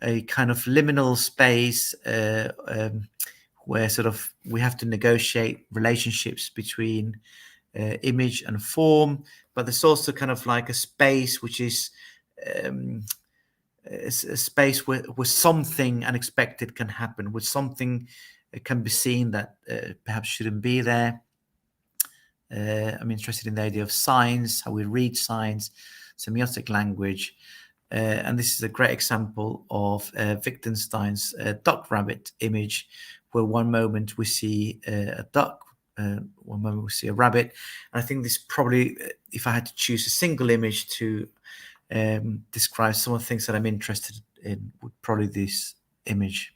Speaker 3: a kind of liminal space where sort of we have to negotiate relationships between image and form, but there's also kind of like a space which is a space where something unexpected can happen, where something can be seen that perhaps shouldn't be there. I'm interested in the idea of signs, how we read signs, semiotic language. And this is a great example of Wittgenstein's duck rabbit image, where one moment we see a duck, one moment we see a rabbit. And I think this probably, if I had to choose a single image to describe some of the things that I'm interested in, would probably this image.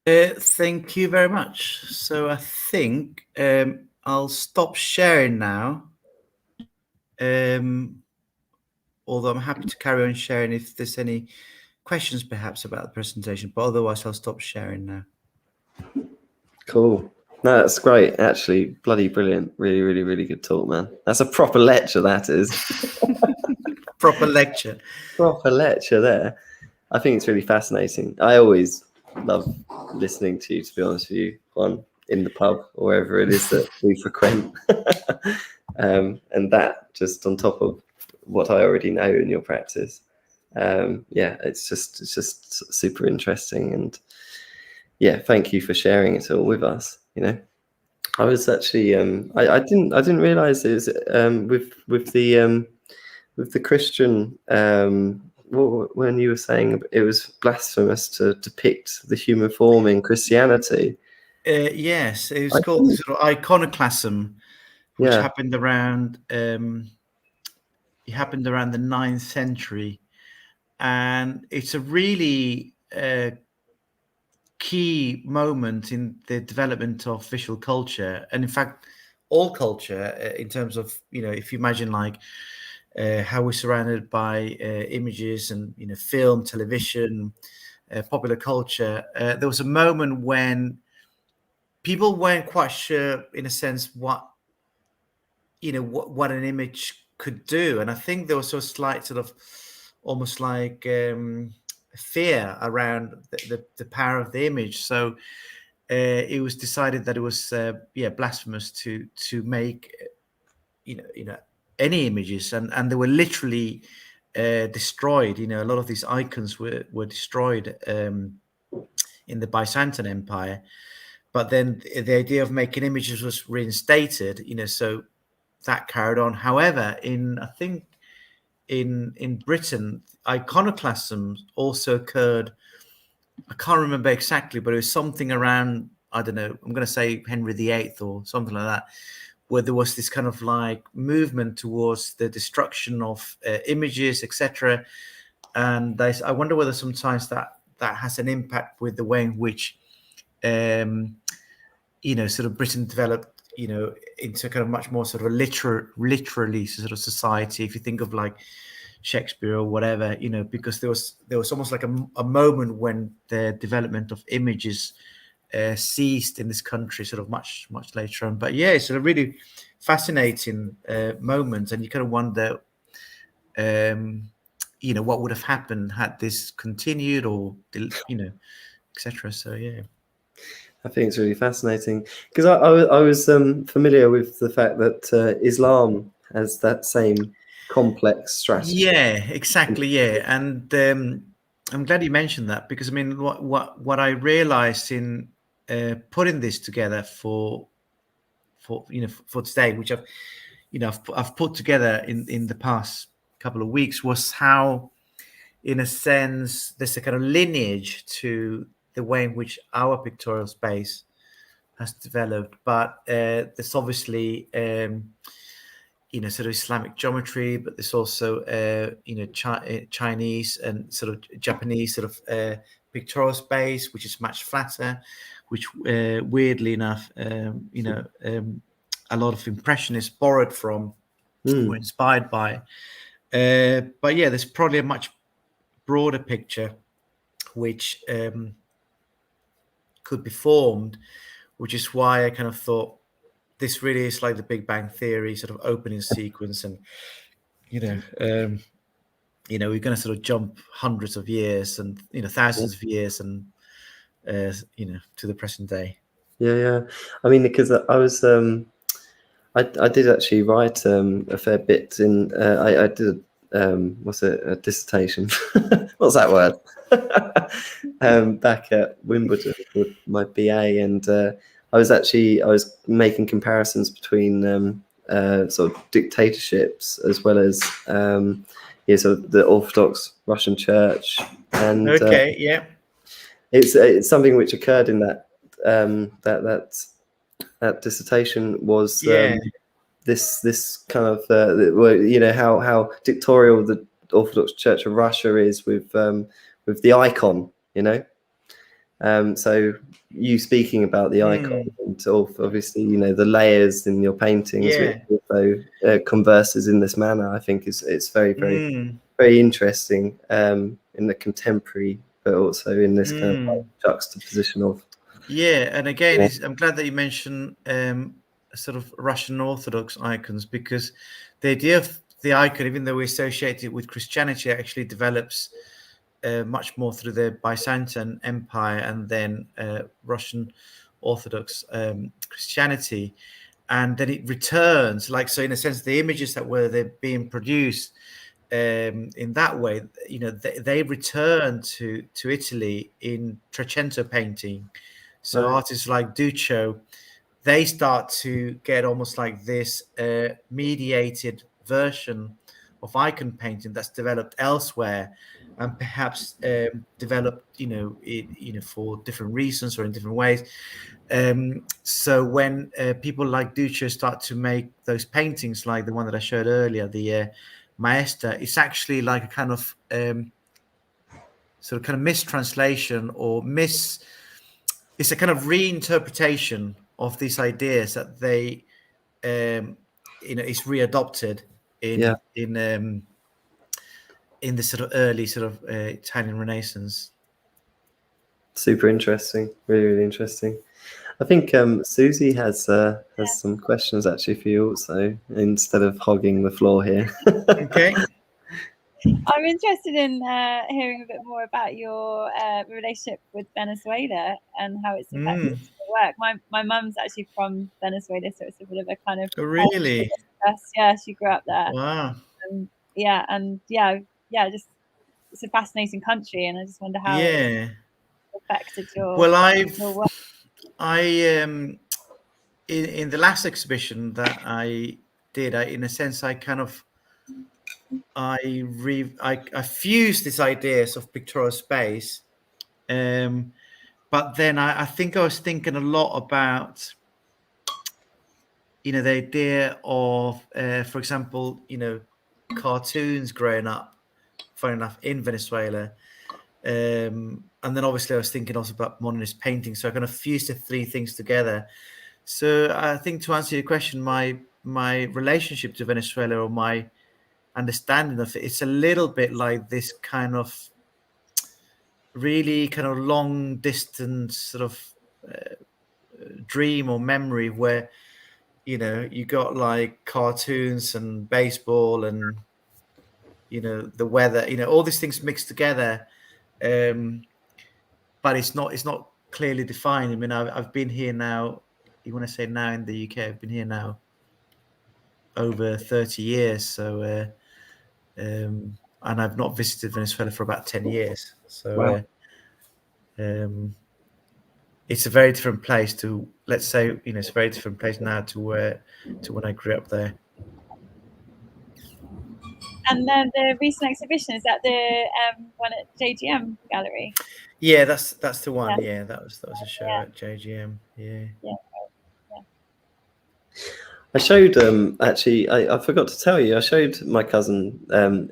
Speaker 3: Thank you very much. So I think I'll stop sharing now. Although I'm happy to carry on sharing if there's any questions perhaps about the presentation, but otherwise I'll stop sharing now.
Speaker 1: Cool. No, that's great. Actually, bloody brilliant. Really, really, really good talk, man. That's a proper lecture, that is.
Speaker 3: Proper lecture.
Speaker 1: Proper lecture there. I think it's really fascinating. I always love listening to you, to be honest with you, Juan, in the pub or wherever it is that we frequent. And that just on top of what I already know in your practice. Yeah, it's just super interesting, and yeah, thank you for sharing it all with us. You know, I was actually I didn't realize it was with the Christian when you were saying it was blasphemous to depict the human form in Christianity.
Speaker 3: Yes, it was called the sort of iconoclasm, which
Speaker 1: Yeah.
Speaker 3: happened around the 9th century, and it's a really key moment in the development of visual culture, and in fact, all culture in terms of, if you imagine like how we're surrounded by images and film, television, popular culture. There was a moment when people weren't quite sure, in a sense, what an image could do, and I think there was a slight sort of almost like fear around the power of the image. So it was decided that it was blasphemous to make any images, and they were literally destroyed. A lot of these icons were destroyed in the Byzantine Empire. But then the idea of making images was reinstated. So that carried on. However, I think in Britain, iconoclasm also occurred. I can't remember exactly, but it was something around, I don't know, I'm going to say Henry VIII or something like that, where there was this kind of like movement towards the destruction of images, etc. And I wonder whether sometimes that has an impact with the way in which, sort of Britain developed, into kind of much more sort of a literally sort of society. If you think of like Shakespeare or whatever, because there was almost like a moment when the development of images ceased in this country, sort of much later on. But yeah, it's a really fascinating moment, and you kind of wonder, what would have happened had this continued, or etc. So yeah.
Speaker 1: I think it's really fascinating because I was familiar with the fact that Islam has that same complex strategy.
Speaker 3: Yeah, exactly. Yeah, and I'm glad you mentioned that, because I mean, what I realized in putting this together for today, which I've put together in the past couple of weeks, was how, in a sense, there's a kind of lineage to the way in which our pictorial space has developed, but there's obviously sort of Islamic geometry, but there's also Chinese and sort of Japanese sort of pictorial space, which is much flatter, which weirdly enough, a lot of impressionists borrowed from, were inspired by. But yeah, there's probably a much broader picture which could be formed, which is why I kind of thought this really is like the Big Bang Theory sort of opening sequence, and we're going to sort of jump hundreds of years and thousands of years, and to the present day.
Speaker 1: Yeah. I mean, because I was I did actually write a fair bit in. I did what's it, a dissertation? What's that word? Back at Wimbledon with my BA, and I was making comparisons between sort of dictatorships as well as sort of the Orthodox Russian Church, and it's something which occurred in that that dissertation was this kind of how dictatorial the Orthodox Church of Russia is with the icon, so you speaking about the icon, and obviously the layers in your paintings, which also converses in this manner, I think it's very very interesting in the contemporary, but also in this kind of like juxtaposition of
Speaker 3: and again, I'm glad that you mentioned sort of Russian Orthodox icons, because the idea of the icon, even though we associate it with Christianity, actually develops much more through the Byzantine Empire and then Russian Orthodox Christianity. and then it returns. Like, so in a sense, the images that they're being produced in that way, they return to Italy in Trecento painting. So artists like Duccio, they start to get almost like this mediated version of icon painting that's developed elsewhere, and perhaps developed, for different reasons or in different ways. So when people like Duccio start to make those paintings, like the one that I showed earlier, the Maestra, it's actually like a kind of mistranslation, or it's a kind of reinterpretation of these ideas that they is readopted in the sort of early Italian Renaissance.
Speaker 1: Super interesting, really, really interesting. I think Susie has some questions actually for you also, instead of hogging the floor here.
Speaker 3: Okay.
Speaker 4: I'm interested in hearing a bit more about your relationship with Venezuela and how it's affected your work. My mum's actually from Venezuela, so it's a bit of a kind of
Speaker 3: really.
Speaker 4: Yeah, she grew up there.
Speaker 3: Wow.
Speaker 4: Just it's a fascinating country, and I just wonder how it affected your.
Speaker 3: Well,
Speaker 4: your work.
Speaker 3: In the last exhibition that I did, in a sense, I kind of I fused these ideas of pictorial space, but then I think I was thinking a lot about the idea of, for example, cartoons growing up, funny enough, in Venezuela. And then obviously I was thinking also about modernist painting. So I kind of fused the three things together. So I think, to answer your question, my relationship to Venezuela, or my understanding of it, it's a little bit like this kind of really kind of long distance sort of dream or memory, where you got like cartoons and baseball and the weather, all these things mixed together, but it's not clearly defined. I mean, I've been here now, you want to say now in the UK, I've been here now over 30 years, so and I've not visited Venezuela for about 10 years, so wow. It's a very different place to, let's say, it's a very different place now to when I grew up there.
Speaker 4: And then the recent exhibition, is that the one at JGM Gallery?
Speaker 3: Yeah, that's the one. Yeah, that was a show at JGM. Yeah.
Speaker 1: I showed actually, I forgot to tell you, I showed my cousin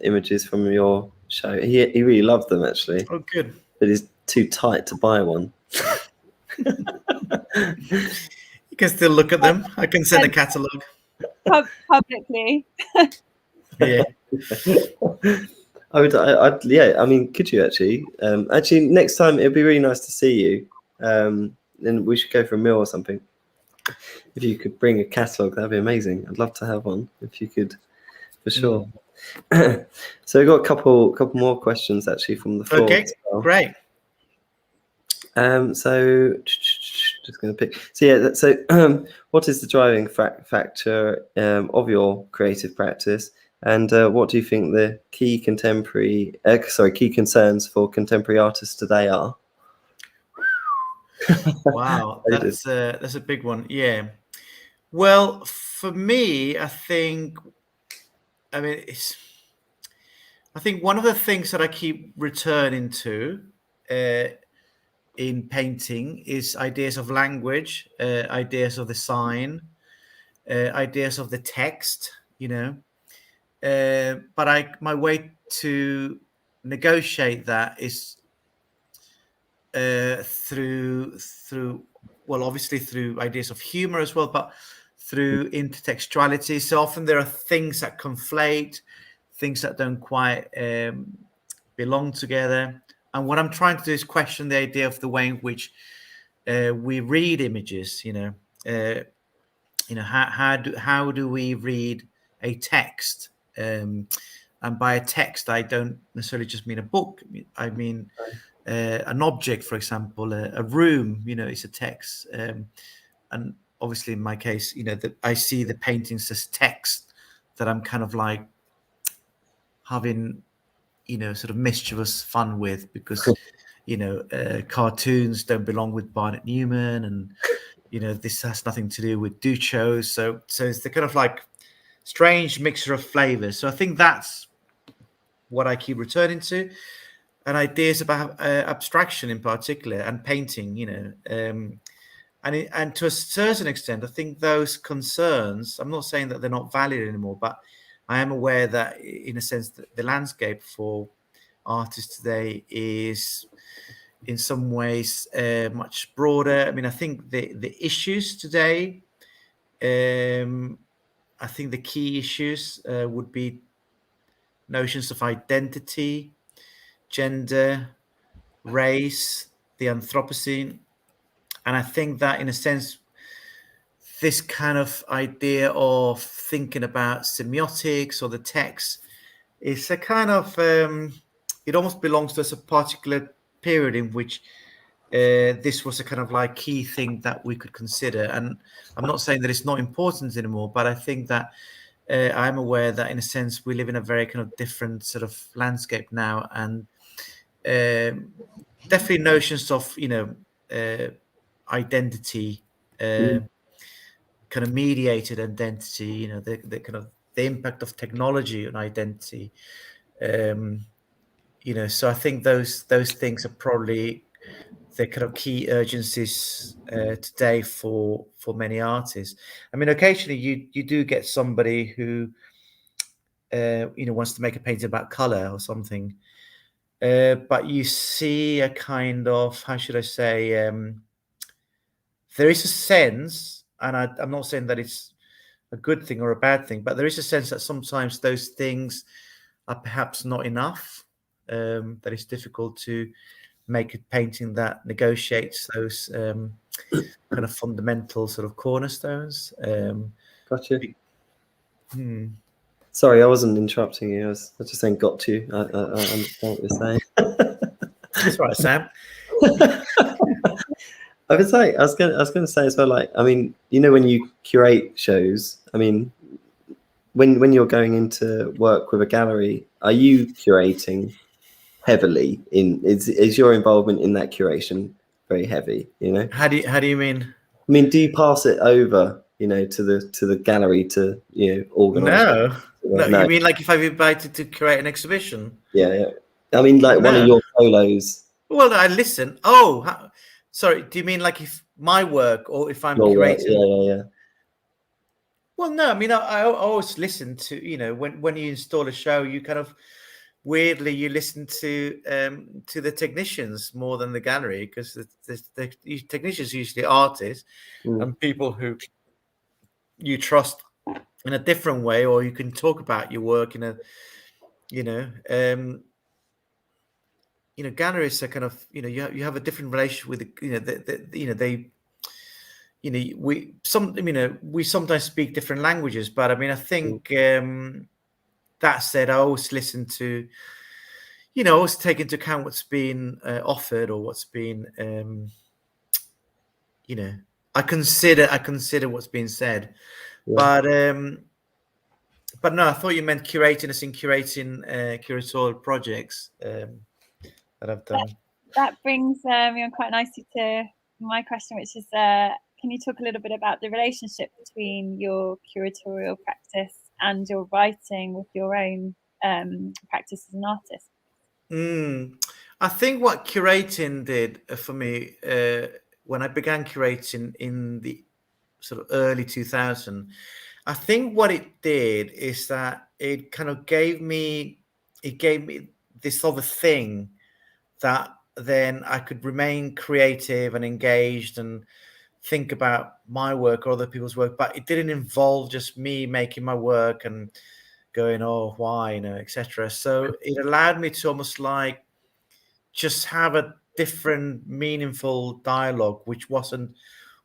Speaker 1: images from your show. He really loved them actually.
Speaker 3: Oh, good.
Speaker 1: But he's too tight to buy one.
Speaker 3: You can still look at them. I can send a catalogue.
Speaker 4: Publicly.
Speaker 3: Yeah.
Speaker 1: I mean, could you actually? Actually, next time it'd be really nice to see you. And we should go for a meal or something. If you could bring a catalogue, that'd be amazing. I'd love to have one. If you could, for sure. So we've got a couple more questions actually from the floor.
Speaker 3: Okay,
Speaker 1: as well.
Speaker 3: great.
Speaker 1: So just going to pick. So yeah. So what is the driving factor of your creative practice, and what do you think the key concerns for contemporary artists today are?
Speaker 3: Wow, that's a big one. Yeah. Well, for me, I think one of the things that I keep returning to in painting is ideas of language, ideas of the sign, ideas of the text, but my way to negotiate that is through obviously through ideas of humor as well, but through intertextuality. So often there are things that conflate, things that don't quite belong together. And what I'm trying to do is question the idea of the way in which we read images. How do we read a text? And by a text, I don't necessarily just mean a book. I mean an object, for example, a room. It's a text, and obviously in my case, I see the paintings as text that I'm kind of like having, sort of mischievous fun with, because, cartoons don't belong with Barnett Newman, and, this has nothing to do with Ducho. So it's the kind of like strange mixture of flavors. So I think that's what I keep returning to, and ideas about abstraction in particular, and painting, and to a certain extent, I think those concerns, I'm not saying that they're not valid anymore, but I am aware that in a sense that the landscape for artists today is in some ways much broader. I mean, I think the issues today, I think the key issues would be notions of identity, gender, race, the Anthropocene. And I think that in a sense, this kind of idea of thinking about semiotics or the text is a kind of, it almost belongs to a particular period in which this was a kind of like key thing that we could consider. And I'm not saying that it's not important anymore, but I think that I'm aware that in a sense we live in a very kind of different sort of landscape now, and definitely notions of identity, kind of mediated identity, the kind of the impact of technology on identity, so I think those things are probably the kind of key urgencies today for many artists. I mean, occasionally you do get somebody who wants to make a painting about color or something, but you see a kind of, how should I say, there is a sense, and I'm not saying that it's a good thing or a bad thing, but there is a sense that sometimes those things are perhaps not enough, that it's difficult to make a painting that negotiates those kind of fundamental sort of cornerstones.
Speaker 1: Gotcha. Sorry, I wasn't interrupting you. I was just saying got you. I understand what you're saying.
Speaker 3: That's right, Sam.
Speaker 1: I was going to say as well, like, I mean, when you curate shows, I mean, when you're going into work with a gallery, are you curating heavily? Is your involvement in that curation very heavy?
Speaker 3: How do you mean?
Speaker 1: I mean, do you pass it over, to the gallery to organize?
Speaker 3: No. You mean like if I've invited to curate an exhibition?
Speaker 1: Yeah. I mean, like one of your solos.
Speaker 3: Well, I listen. Oh, sorry. Do you mean like if my work or if I'm curating?
Speaker 1: Yeah.
Speaker 3: Well, no. I mean, I always listen to, when you install a show, you kind of weirdly you listen to the technicians more than the gallery, because the technicians are usually artists and people who you trust in a different way, or you can talk about your work in a, galleries are kind of, you have a different relationship with we sometimes speak different languages, but I mean, I think that said, I always listen to, always take into account what's been offered, or what's been, I consider what's being said, but no, I thought you meant curating, as in curating curatorial projects that I've done.
Speaker 4: That brings me on quite nicely to my question, which is, can you talk a little bit about the relationship between your curatorial practice and your writing with your own practice as an artist?
Speaker 3: I think what curating did for me, when I began curating in the sort of early 2000s, I think what it did is that it kind of gave me this other thing that then I could remain creative and engaged and think about my work or other people's work, but it didn't involve just me making my work and going, oh, why, etc. So it allowed me to almost like just have a different, meaningful dialogue, which wasn't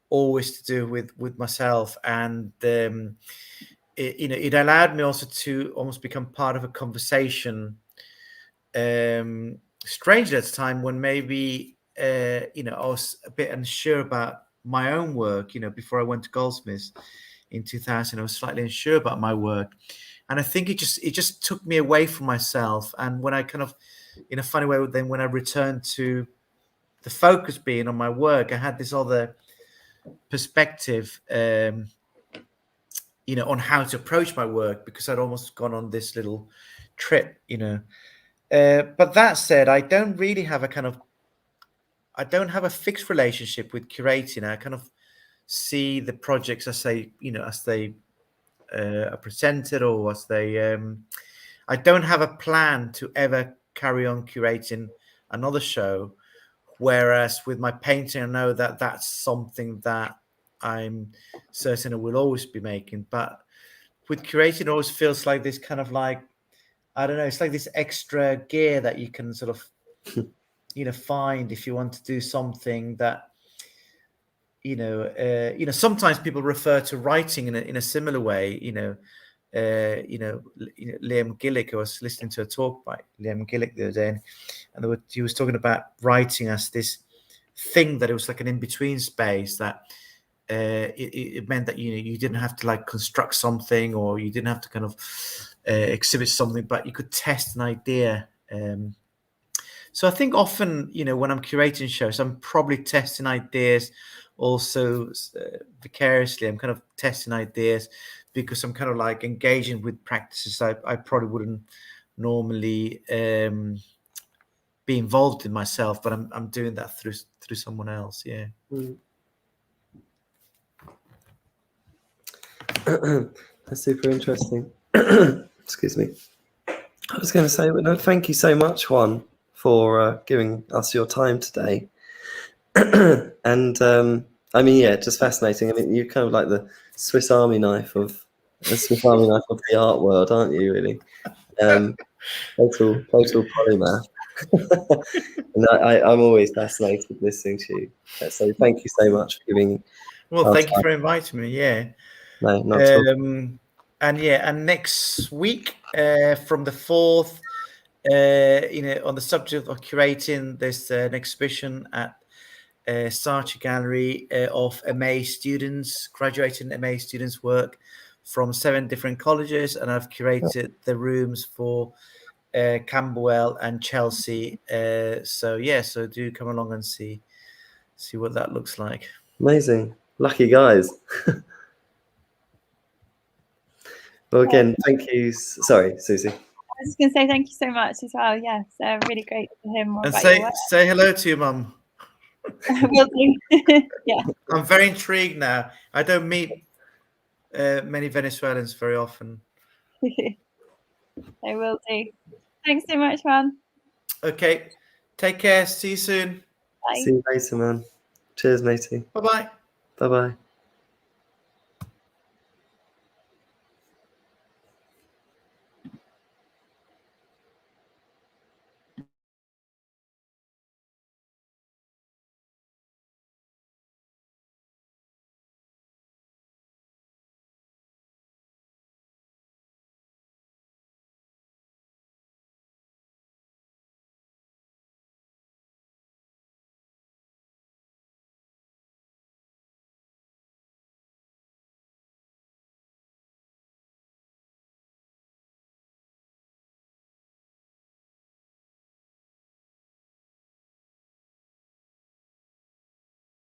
Speaker 3: always to do with myself, and it allowed me also to almost become part of a conversation. Strangely at the time when maybe I was a bit unsure about my own work, before I went to Goldsmiths in 2000, I was slightly unsure about my work. And I think it just took me away from myself. And when I kind of, in a funny way, then when I returned to the focus being on my work, I had this other perspective, on how to approach my work, because I'd almost gone on this little trip, But that said, I don't have a fixed relationship with curating. I kind of see the projects as they are presented, or as they. I don't have a plan to ever carry on curating another show. Whereas with my painting, I know that that's something that I'm certain I will always be making. But with curating, it always feels like this kind of like, I don't know, it's like this extra gear that you can sort of, find if you want to do something that, sometimes people refer to writing in a similar way, Liam Gillick. I was listening to a talk by Liam Gillick the other day, and he was talking about writing as this thing that it was like an in-between space, that it meant that you didn't have to like construct something, or you didn't have to kind of exhibit something, but you could test an idea. So I think often, when I'm curating shows, I'm probably testing ideas also vicariously. I'm kind of testing ideas because I'm kind of like engaging with practices I probably wouldn't normally be involved in myself, but I'm doing that through someone else. Yeah.
Speaker 1: That's super interesting. Excuse me. I was going to say, no, thank you so much, Juan, for giving us your time today. And I mean, yeah, just fascinating. I mean, you're kind of like the Swiss Army knife of the art world, aren't you? Really, total polymath. And I'm always fascinated listening to you. So thank you so much for giving.
Speaker 3: Well, thank you for inviting me. Yeah.
Speaker 1: No, not at all.
Speaker 3: And next week, from the 4th, on the subject of curating, there's an exhibition at Saatchi Gallery of MA students, graduating MA students' work from 7 different colleges, and I've curated the rooms for Camberwell and Chelsea. So do come along and see what that looks like.
Speaker 1: Amazing, lucky guys. Well, again, thank you. Sorry, Susie.
Speaker 4: I was just going to say thank you so much as well. Yes, really great to hear more
Speaker 3: and
Speaker 4: about your work.
Speaker 3: say hello to your mum.
Speaker 4: Will do. Yeah.
Speaker 3: I'm very intrigued now. I don't meet many Venezuelans very often.
Speaker 4: I will do. Thanks so much, Juan.
Speaker 3: Okay. Take care. See you soon.
Speaker 4: Bye.
Speaker 1: See you later, man. Cheers, matey.
Speaker 3: Bye-bye.
Speaker 1: Bye-bye.